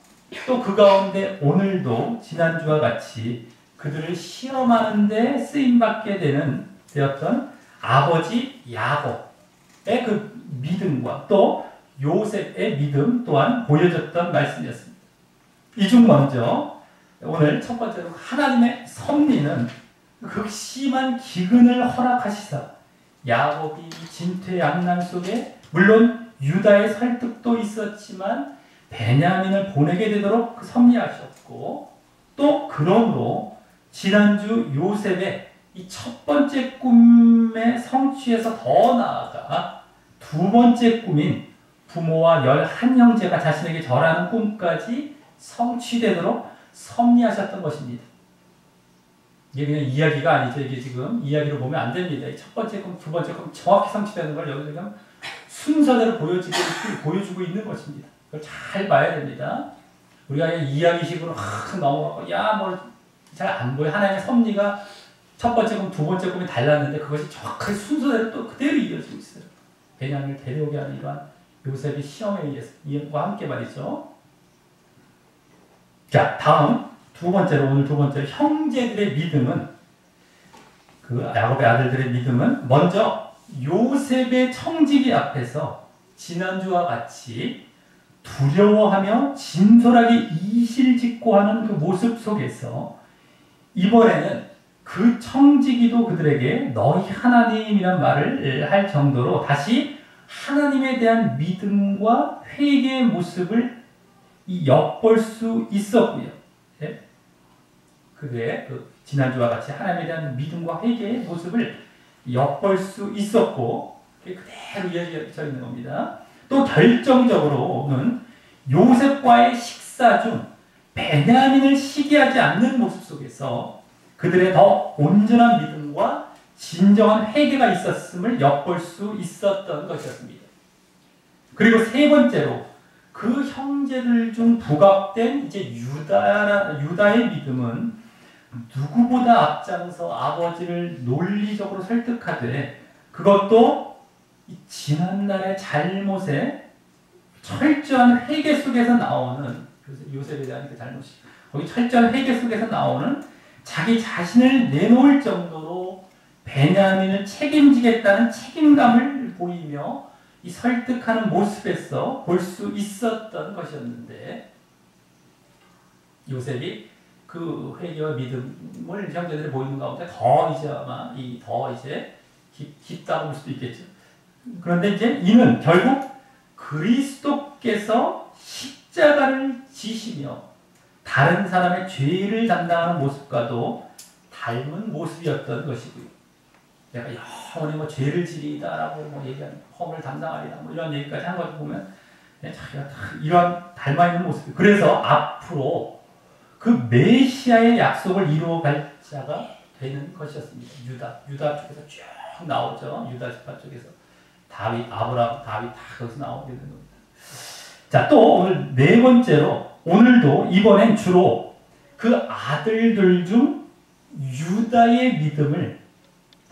또 그 가운데 오늘도 지난주와 같이 그들을 시험하는 데 쓰임받게 되었던 아버지 야곱의 그 믿음과 또 요셉의 믿음 또한 보여졌던 말씀이었습니다. 이 중 먼저 오늘 첫 번째로 하나님의 섭리는 극심한 기근을 허락하시사 야곱이 진퇴양난 속에 물론 유다의 설득도 있었지만 베냐민을 보내게 되도록 섭리하셨고, 또 그러므로 지난주 요셉의 이 첫 번째 꿈의 성취에서 더 나아가 두 번째 꿈인 부모와 11형제가 자신에게 절하는 꿈까지 성취되도록 섭리하셨던 것입니다. 이게 그냥 이야기가 아니죠. 이게 지금 이야기로 보면 안 됩니다. 첫 번째 건, 두 번째 건 정확히 성취되는 걸 여기서 그냥 순서대로 보여주고 있는 것입니다. 그걸 잘 봐야 됩니다. 우리가 그냥 이야기식으로 확 넘어가고, 야, 뭘 잘 안 보여. 하나님의 섭리가 첫 번째 건, 두 번째 건이 달랐는데 그것이 정확하게 순서대로 또 그대로 이어지고 있어요. 베냐민을 데려오게 하는 이러한 요셉의 시험에 의해서, 이와 함께 말이죠. 자, 다음 오늘 두 번째로 형제들의 믿음은, 그 야곱의 아들들의 믿음은 먼저 요셉의 청지기 앞에서 지난주와 같이 두려워하며 진솔하게 이실직고 하는 그 모습 속에서 이번에는 그 청지기도 그들에게 너희 하나님이란 말을 할 정도로 다시 하나님에 대한 믿음과 회개의 모습을 엿볼 수 있었고요. 네? 그게 지난주와 같이 하나님에 대한 믿음과 회개의 모습을 엿볼 수 있었고, 그게 그대로 이어져 있는 겁니다. 또 결정적으로는 요셉과의 식사 중 베냐민을 시기하지 않는 모습 속에서 그들의 더 온전한 믿음과 진정한 회개가 있었음을 엿볼 수 있었던 것이었습니다. 그리고 세 번째로 그 형제들 중 부각된 이제 유다의 믿음은 누구보다 앞장서 아버지를 논리적으로 설득하되, 그것도 지난날의 잘못에 철저한 회개 속에서 나오는, 요셉에 대한 그 잘못이, 거기 철저한 회개 속에서 나오는 자기 자신을 내놓을 정도로 베냐민을 책임지겠다는 책임감을 보이며 이 설득하는 모습에서 볼 수 있었던 것이었는데, 요셉이 그 회개와 믿음을 형제들이 보이는 가운데 더 이제 깊다고 볼 수도 있겠죠. 그런데 이제 이는 결국 그리스도께서 십자가를 지시며 다른 사람의 죄를 담당하는 모습과도 닮은 모습이었던 것이고요. 내가 영원히 죄를 지리다라고 얘기하는, 허물을 담당하리라 이런 얘기까지 한 걸 보면 자기가 이런 닮아있는 모습이, 그래서 앞으로 그 메시아의 약속을 이루어갈 자가 되는 것이었습니다. 유다 쪽에서 쭉 나오죠. 유다 지파 쪽에서 다윗, 아브라함, 다윗 다 거기서 나오게 되는 겁니다. 자, 또 오늘 네 번째로, 오늘도 이번엔 주로 그 아들들 중 유다의 믿음을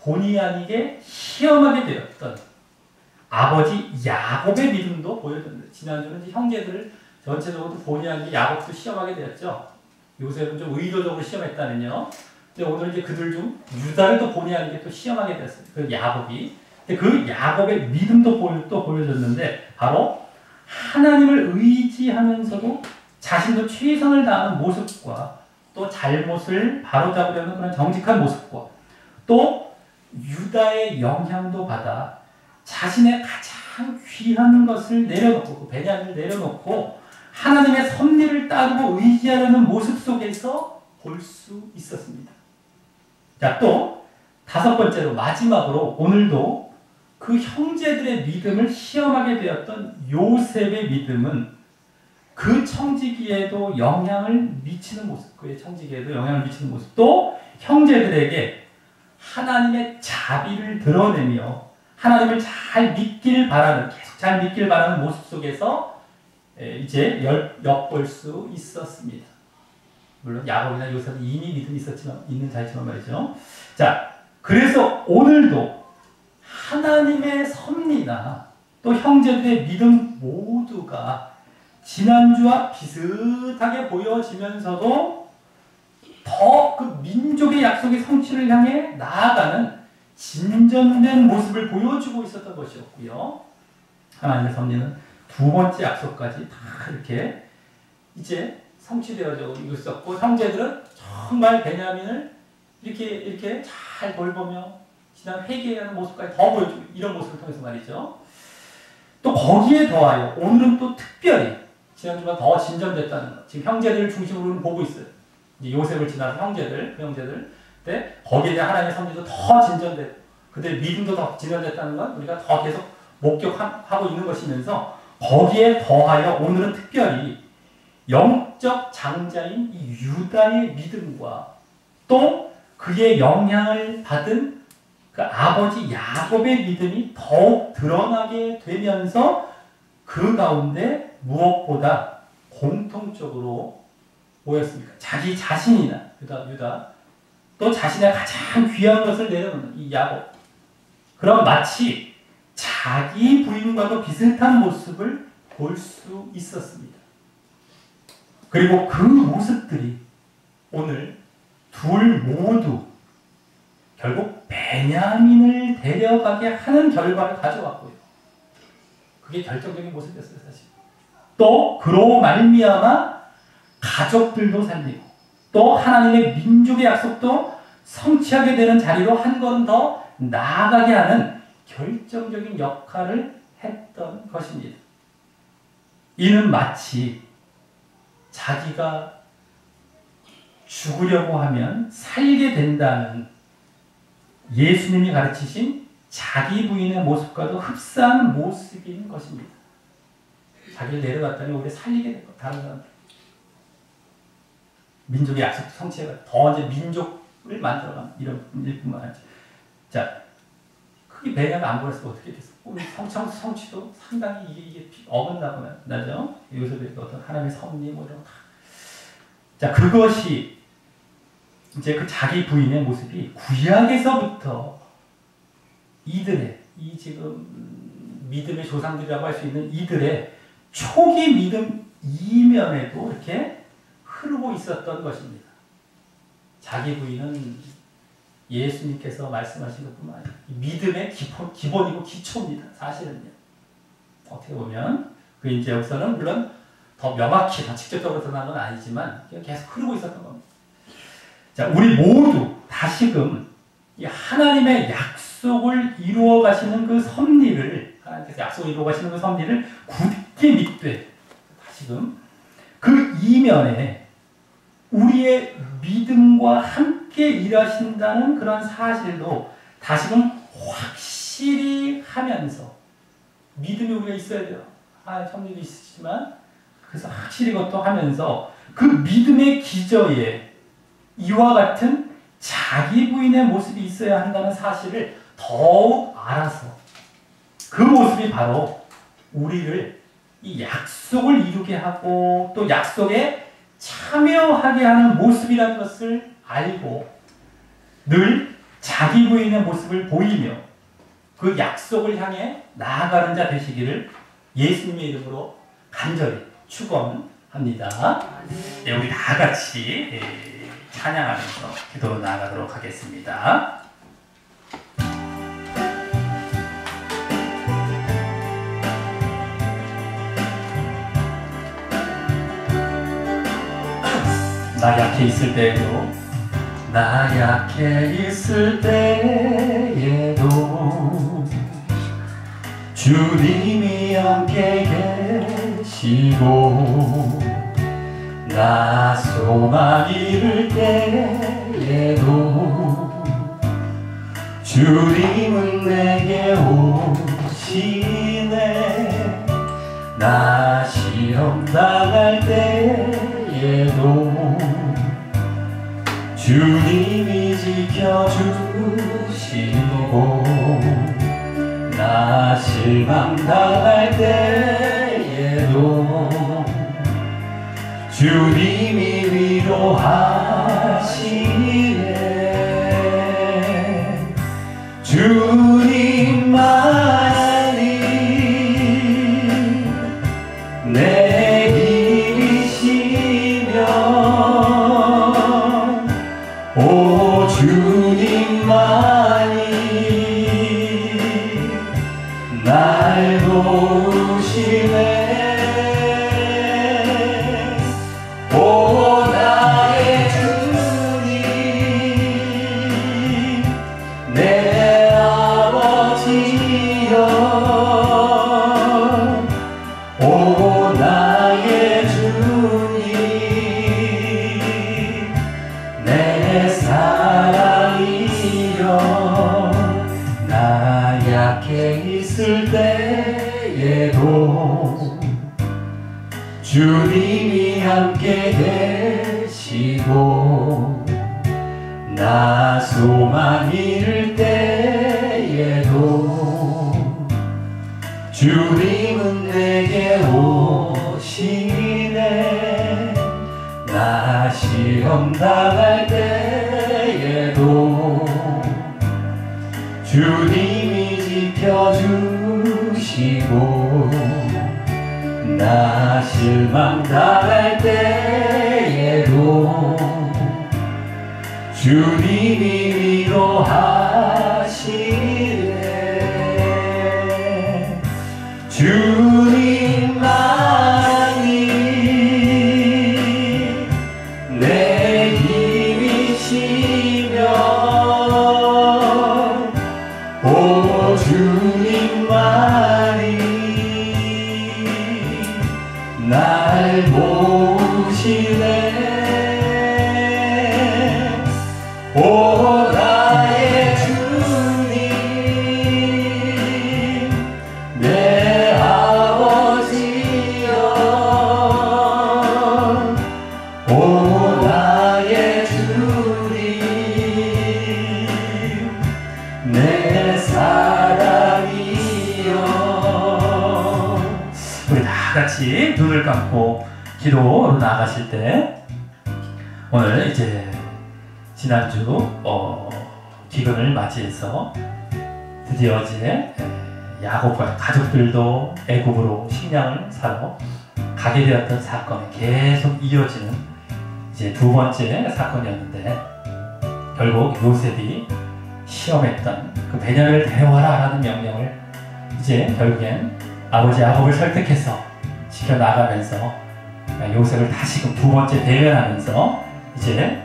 본의 아니게 시험하게 되었던 아버지 야곱의 믿음도 보여줍니다. 지난주는 형제들을 전체적으로 본의 아니게 야곱도 시험하게 되었죠. 요셉은 좀 의도적으로 시험했다는요. 근데 오늘 이제 그들 중 유다를 또 본의 아니게 또 시험하게 되었어요. 그 야곱이. 근데 그 야곱의 믿음도 또 보여줬는데, 바로 하나님을 의지하면서도 자신도 최선을 다하는 모습과, 또 잘못을 바로잡으려는 그런 정직한 모습과, 또 유다의 영향도 받아 자신의 가장 귀한 것을 내려놓고, 베냐민을 내려놓고 하나님의 섭리를 따르고 의지하려는 모습 속에서 볼 수 있었습니다. 자, 또 다섯 번째로, 마지막으로 오늘도 그 형제들의 믿음을 시험하게 되었던 요셉의 믿음은 그 청지기에도 영향을 미치는 모습, 그의 청지기에도 영향을 미치는 모습, 또 형제들에게 하나님의 자비를 드러내며 하나님을 잘 믿길 바라는, 계속 잘 믿길 바라는 모습 속에서 이제 엿볼 수 있었습니다. 물론 야곱이나 요셉은 이미 믿음이 있는 자이지만 말이죠. 자, 그래서 오늘도 하나님의 섭리나 또 형제들의 믿음 모두가 지난주와 비슷하게 보여지면서도 더 그 민족의 약속의 성취를 향해 나아가는 진전된 모습을 보여주고 있었던 것이었고요. 하나님의 섭리는 두 번째 약속까지 다 이렇게 이제 성취되어져 있었고, 형제들은 정말 베냐민을 이렇게 잘 돌보며 지난 회개하는 모습까지 더 보여주고, 이런 모습을 통해서 말이죠. 또 거기에 더하여 오늘은 또 특별히 지난주가 더 진전됐다는 것, 지금 형제들을 중심으로 보고 있어요. 이제 요셉을 지나서 그 형제들 때 거기에 대한 하나님의 섭리도 더 진전됐고, 그들의 믿음도 더 진전됐다는 건 우리가 더 계속 목격하고 있는 것이면서, 거기에 더하여 오늘은 특별히 영적 장자인 이 유다의 믿음과 또 그의 영향을 받은 그 아버지 야곱의 믿음이 더욱 드러나게 되면서 그 가운데 무엇보다 공통적으로 뭐였습니까? 자기 자신이나 유다 또 자신의 가장 귀한 것을 내려놓는 이 야곱. 그럼 마치 자기 부인과도 비슷한 모습을 볼 수 있었습니다. 그리고 그 모습들이 오늘 둘 모두 결국 베냐민을 데려가게 하는 결과를 가져왔고요. 그게 결정적인 모습이었어요, 사실. 또 그로 말미암아 가족들도 살리고 또 하나님의 민족의 약속도 성취하게 되는 자리로 한 걸음 더 나아가게 하는 결정적인 역할을 했던 것입니다. 이는 마치 자기가 죽으려고 하면 살게 된다는 예수님이 가르치신 자기 부인의 모습과도 흡사한 모습인 것입니다. 자기를 내려갔더니 오히려 살리게 될 것, 다른 사람들. 민족의 약속도 성취해가 더 이제 민족을 만들어가는 이런 일뿐만 아니죠. 자, 크게 배경을 안 보냈을 때 어떻게 됐어? 성취도 상당히 이게 어긋나고 나죠. 여기서 어떤 하나님의 섭리 뭐 이런 거 다. 자, 그것이 이제 그 자기 부인의 모습이 구약에서부터 이들의 이 지금 믿음의 조상들이라고 할 수 있는 이들의 초기 믿음 이면에도 이렇게 흐르고 있었던 것입니다. 자기 부인은 예수님께서 말씀하신 것뿐만 아니라 믿음의 기본이고 기초입니다. 사실은요. 어떻게 보면 그 이제 여기서는 물론 더 명확히 더 직접적으로 드러난 건 아니지만 계속 흐르고 있었던 겁니다. 자, 우리 모두 다시금 이 하나님의 약속을 이루어 가시는 그 섭리를 하나님께서 약속을 이루어 가시는 그 섭리를 굳게 믿되 다시금 그 이면에 우리의 믿음과 함께 일하신다는 그런 사실도 다시금 확실히 하면서 믿음이 우리가 있어야 돼요. 섭리도 있으시지만 그래서 확실히 그것도 하면서 그 믿음의 기저에 이와 같은 자기 부인의 모습이 있어야 한다는 사실을 더욱 알아서 그 모습이 바로 우리를 이 약속을 이루게 하고 또 약속에 참여하게 하는 모습이라는 것을 알고 늘 자기 부인의 모습을 보이며 그 약속을 향해 나아가는 자 되시기를 예수님의 이름으로 간절히 축원합니다. 네, 우리 다 같이 찬양하면서 기도로 나아가도록 하겠습니다. 나 약해 있을 때에도 나 약해 있을 때에도 주님이 함께 계시고 나 소망 잃을 때에도 주님은 내게 오시네 나 시험 당할 때에도 주님이 지켜주시고 나 실망 당할 때에도 주님이 위로하시네 주님만이 내 힘이시며 오 주님만이 날 도우시네 오 나의 주님 내 아버지여 오 나의 주님 내 사랑이여 나 약해 있을 때에도 주님이 함께 계시고 나 소망 잃을 때에도 주님은 내게 오시네. 나 시험 당할 때에도 주님이 지켜주시고, 나 실망 당할 때에도 주님이 위로하시네. 주님만이 내 힘이시며, 오 주님만이 날 모으시네. 오 나의 주님, 내 아버지여. 오 나의 주님, 내 사랑이여. 우리 다 같이 눈을 감고 기도로 나아가실 때, 오늘 이제 지난주 기근을 맞이해서 드디어 어제 야곱과 가족들도 애굽으로 식량을 사러 가게 되었던 사건이 계속 이어지는 이제 두 번째 사건이었는데, 결국 요셉이 시험했던 그 베냐민을 데려와라 라는 명령을 이제 결국엔 아버지 야곱을 설득해서 지켜나가면서 요셉을 다시금 두 번째 대면하면서 이제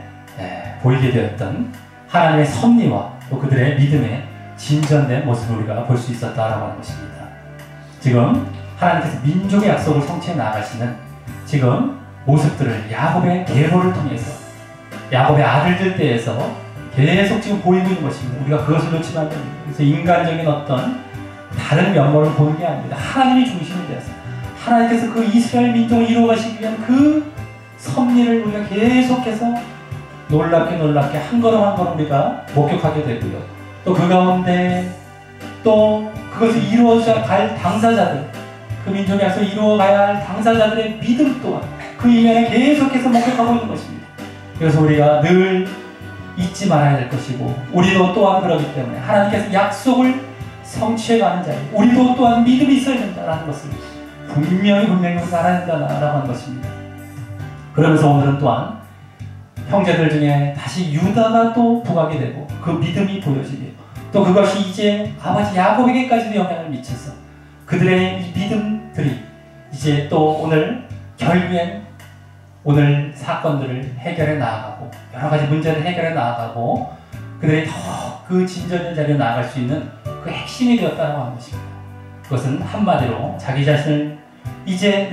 보이게 되었던 하나님의 섭리와 또 그들의 믿음의 진전된 모습을 우리가 볼 수 있었다라고 하는 것입니다. 지금 하나님께서 민족의 약속을 성취해 나가시는 지금 모습들을 야곱의 계보를 통해서, 야곱의 아들들 때에서 계속 지금 보이고 있는 것입니다. 우리가 그것을 놓치면 안 됩니다. 그래서 인간적인 어떤 다른 면모를 보는 게 아닙니다. 하나님이 중심이 되어서 하나님께서 그 이스라엘 민족을 이루어가시기 위한 그 섭리를 우리가 계속해서 놀랍게 한 걸음 한 걸음 우리가 목격하게 되고요. 또 그 가운데 또 그것을 이루어져야 갈 당사자들, 그 민족의 약속을 이루어가야 할 당사자들의 믿음 또한 그 이면에 계속해서 목격하고 있는 것입니다. 그래서 우리가 늘 잊지 말아야 될 것이고, 우리도 또한 그러기 때문에 하나님께서 약속을 성취해가는 자리, 우리도 또한 믿음이 있어야 된다는 것을 분명히 우리가 알아야 된다라고 하는 것입니다. 그러면서 오늘은 또한 형제들 중에 다시 유다가 또 부각이 되고 그 믿음이 보여지게, 또 그것이 이제 아버지 야곱에게까지도 영향을 미쳐서 그들의 이 믿음들이 이제 또 오늘 결국엔 오늘 사건들을 해결해 나아가고 여러 가지 문제를 해결해 나아가고 그들이 더 그 진전된 자리에 나아갈 수 있는 그 핵심이 되었다고 하는 것입니다. 그것은 한마디로 자기 자신을 이제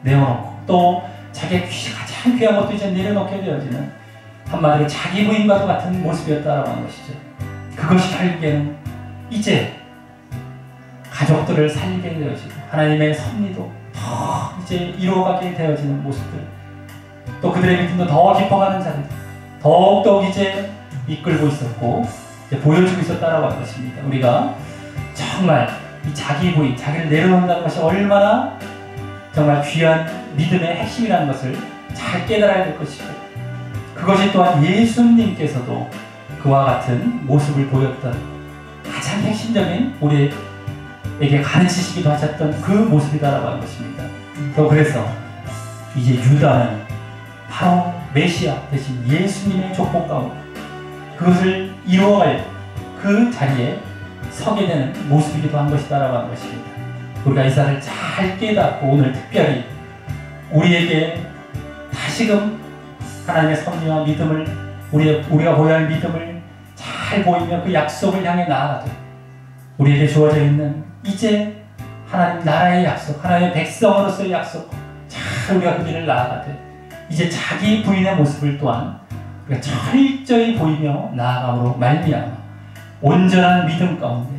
내어놓고 또 자기의 가장 귀한 것도 이제 내려놓게 되어지는, 한마디로 자기 부인과도 같은 모습이었다라고 하는 것이죠. 그것이 결국에는 이제 가족들을 살리게 되어지고 하나님의 섭리도 더 이제 이루어가게 되어지는 모습들, 또 그들의 믿음도 더 깊어가는 자들, 더욱더욱 이제 이끌고 있었고 이제 보여주고 있었다라고 하는 것입니다. 우리가 정말 이 자기 부인, 자기를 내려놓는다는 것이 얼마나 정말 귀한 믿음의 핵심이라는 것을 잘 깨달아야 될 것이고, 그것이 또한 예수님께서도 그와 같은 모습을 보였던 가장 핵심적인 우리에게 가르치시기도 하셨던 그 모습이다라고 하는 것입니다. 또 그래서 이제 유다는 바로 메시아 대신 예수님의 족보 가운데 그것을 이루어갈 그 자리에 서게 되는 모습이기도 한 것이다라고 하는 것입니다. 우리가 이 사실을 잘 깨닫고 오늘 특별히 우리에게 다시금 하나님의 섭리와 믿음을, 우리가 보여야 할 믿음을 잘 보이며 그 약속을 향해 나아가되, 우리에게 주어져 있는 이제 하나님 나라의 약속, 하나님의 백성으로서의 약속, 잘 우리가 그 길을 나아가되 이제 자기 부인의 모습을 또한 우리가 철저히 보이며 나아감으로 말미암아 온전한 믿음 가운데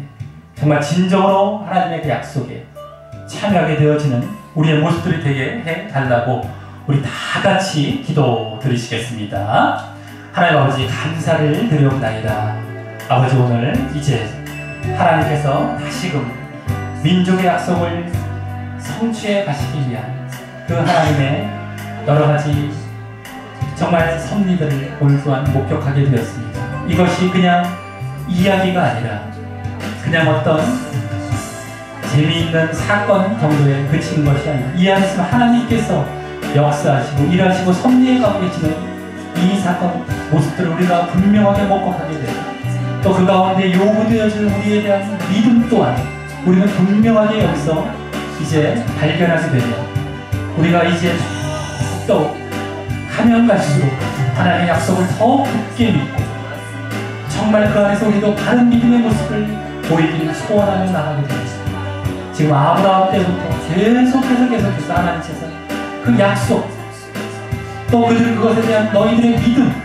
정말 진정으로 하나님의 그 약속에 참여하게 되어지는 우리의 모습들이 되게 해달라고 우리 다 같이 기도 드리시겠습니다. 하나님 아버지 감사를 드려옵나이다. 아버지 오늘 이제 하나님께서 다시금 민족의 약속을 성취해 가시기 위한 그 하나님의 여러가지 정말 섭리들을 오늘 또한 목격하게 되었습니다. 이것이 그냥 이야기가 아니라 그냥 어떤 재미있는 사건 정도에 그치는 것이 아니라 이 안에서 하나님께서 역사하시고 일하시고 섭리해 가고 계시는 이 사건 모습들을 우리가 분명하게 목격하게 되고 또 그 가운데 요구되어질 우리에 대한 믿음 또한 우리는 분명하게 여기서 이제 발견하게 되며 우리가 이제 더욱 가면 갈수록 하나님의 약속을 더 굳게 믿고 정말 그 안에서 우리도 바른 믿음의 모습을 보이기를 소원하며 나가게 되었습니다. 지금 아브라함 때부터 계속해서 하나님께서 그 약속 또 그것에 대한 너희들의 믿음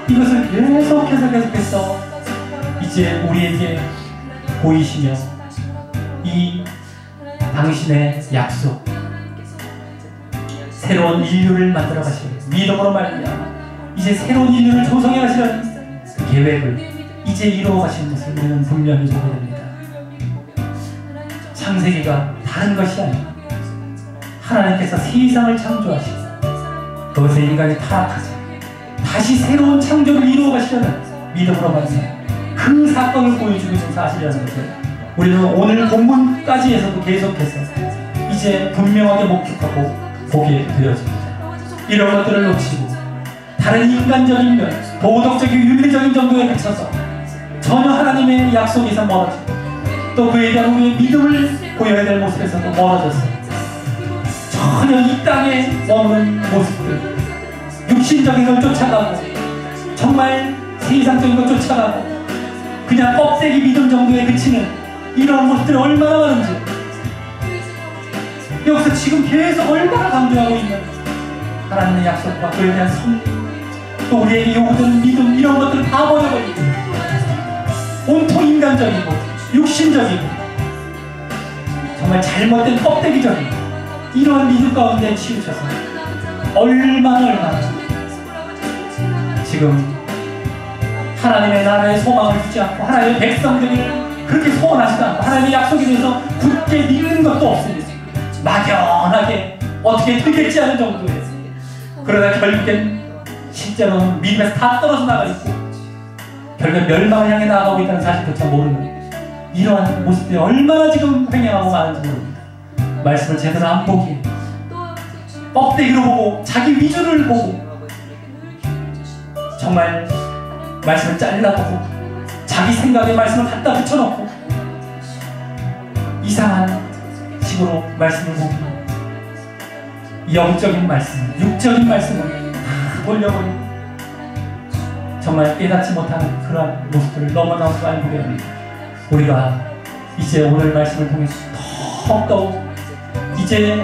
이것을 계속해서 이제 우리에게 보이시며 이 당신의 약속 새로운 인류를 만들어 가시는 믿음으로 말미암아 이제 새로운 인류를 조성해 가시는 그 계획을 이제 이루어 가시는 것을 우리는 분명히 보게 됩니다. 창세기가 다른 것이 아니라 하나님께서 세상을 창조하시고 그것에 인간이 타락하자 다시 새로운 창조를 이루어 가시려는 믿음으로 말미암아 그 사건을 보여주고 있는 사실이라는 것을 우리는 오늘 본문까지에서도 계속해서 이제 분명하게 목격하고 보게 되어집니다. 이런 것들을 놓치고 다른 인간적인 면, 도덕적인 윤리적인 정도에 그쳐서 전혀 하나님의 약속에서 멀어지고 또 그에 대한 우리의 믿음을 보여야 될 모습에서도 멀어져서 전혀 이 땅에 머무는 모습들 육신적인 걸 쫓아가고 정말 세상적인 걸 쫓아가고 그냥 껍데기 믿음 정도에 그치는 이런 모습들이 얼마나 많은지 여기서 지금 계속 얼마나 강조하고 있는 하나님의 약속과 그에 대한 섭리 또 우리에게 요구되는 믿음 이런 것들을 다 버려버리고 온통 인간적이고 육신적이고 정말 잘못된 껍데기적인 이러한 믿음 가운데 치우쳐서 얼마나 지금 하나님의 나라의 소망을 주지 않고 하나님의 백성들을 그렇게 소원하지도 않고 하나님의 약속에 대해서 굳게 믿는 것도 없습니다. 막연하게 어떻게 되겠지 하는 정도에 그러다 결국엔 실제로는 믿음에서 다 떨어져 나가 있고 결국 멸망을 향해 나아가고 있다는 사실조차 모르는 이러한 모습들이 얼마나 지금 횡행하고 많은지 모릅니다. 말씀을 제대로 안 보기 껍데기로 보고 자기 위주를 보고 정말 말씀을 잘라보고 자기 생각에 말씀을 갖다 붙여놓고 이상한 식으로 말씀을 보고 영적인 말씀, 육적인 말씀을 다 돌려버리고 정말 깨닫지 못하는 그러한 모습들을 너무나 많이 보게 합니다. 우리가 이제 오늘 말씀을 통해서 더욱더욱 이제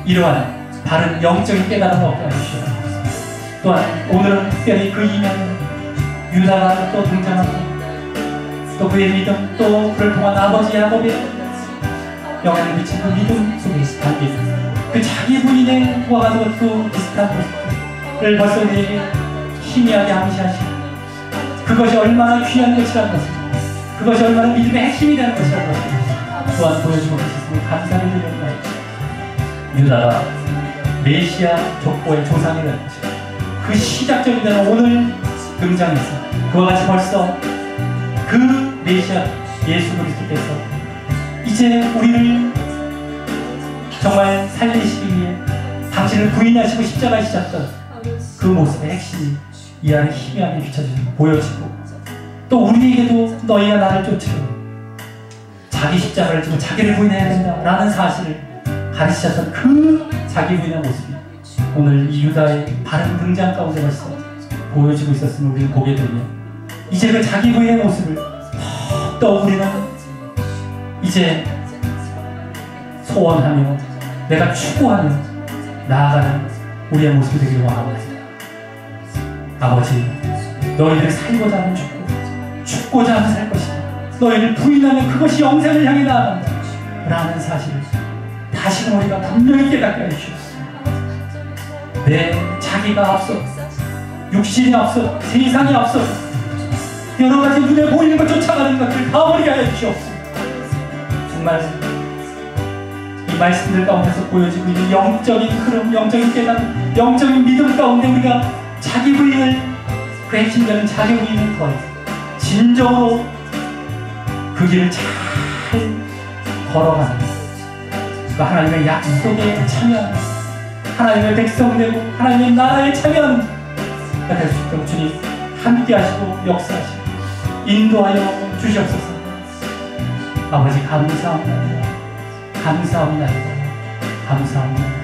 이러한 바른 영적인 깨달음을 얻게 해주시옵소서. 또한 오늘은 특별히 그 이면 유다가 또 등장하고 또 그의 믿음 또 그를 통한 아버지 야곱의 영향을 미친 그 믿음 속에 담겨있습니다. 그 자기 부인의 와가지고 또 비슷한 모습을 벌써 우리에게 희미하게 암시하시고 그것이 얼마나 귀한 것이라는 것을 그것이 얼마나 믿음의 핵심이 되는 것이라는 것을 또한 보여주고 계셨으니 감사를 드립니다. 유다가 메시아 족보의 조상이라는 것입니다. 그 시작점이 되는 오늘 등장해서 그와 같이 벌써 그 메시아 예수 그리스도께서 이제 우리를 정말 살리시기 위해 당신을 부인하시고 십자가에 지셨던 그 모습의 핵심이 이 안에 희미하게 비춰지고 보여지고 또 우리에게도 너희가 나를 쫓으려 자기 십자가를 지고 자기를 부인해야 된다라는 사실을 가르치셨던 그 자기 부인의 모습이 오늘 이 유다의 바른 등장 가운데 벌써 보여지고 있었음을 우리는 보게 되며 이제 그 자기 부인의 모습을 더욱 우리는 이제 소원하며 내가 추구하며 나아가는 우리의 모습이 되기를 원합니다. 아버지, 너희들이 살고자 하면 죽고자 하면 살 것이다. 너희를 부인하면 그것이 영생을 향해 나아간다 라는 사실을 다시금 우리가 분명히 깨닫게 해주시옵소서. 내 자기가 앞서 육신이 앞서 세상이 앞서 여러 가지 눈에 보이는 것 쫓아가는 것들 다 버리게 하여 주시옵소서. 정말 이 말씀들 가운데서 보여지고 있는 영적인 흐름, 영적인 깨달음, 영적인 믿음 가운데 우리가 자기 부인을 회심되는 자기 부인을 더해서 진정으로 그 길을 잘 걸어가는 그 하나님의 약속에 참여하는 하나님의 백성 되고 하나님의 나라에 참여하는 될 수 있도록 주님 함께 하시고 역사하시고 인도하여 주시옵소서. 아버지 감사합니다. 감사합니다. 감사합니다.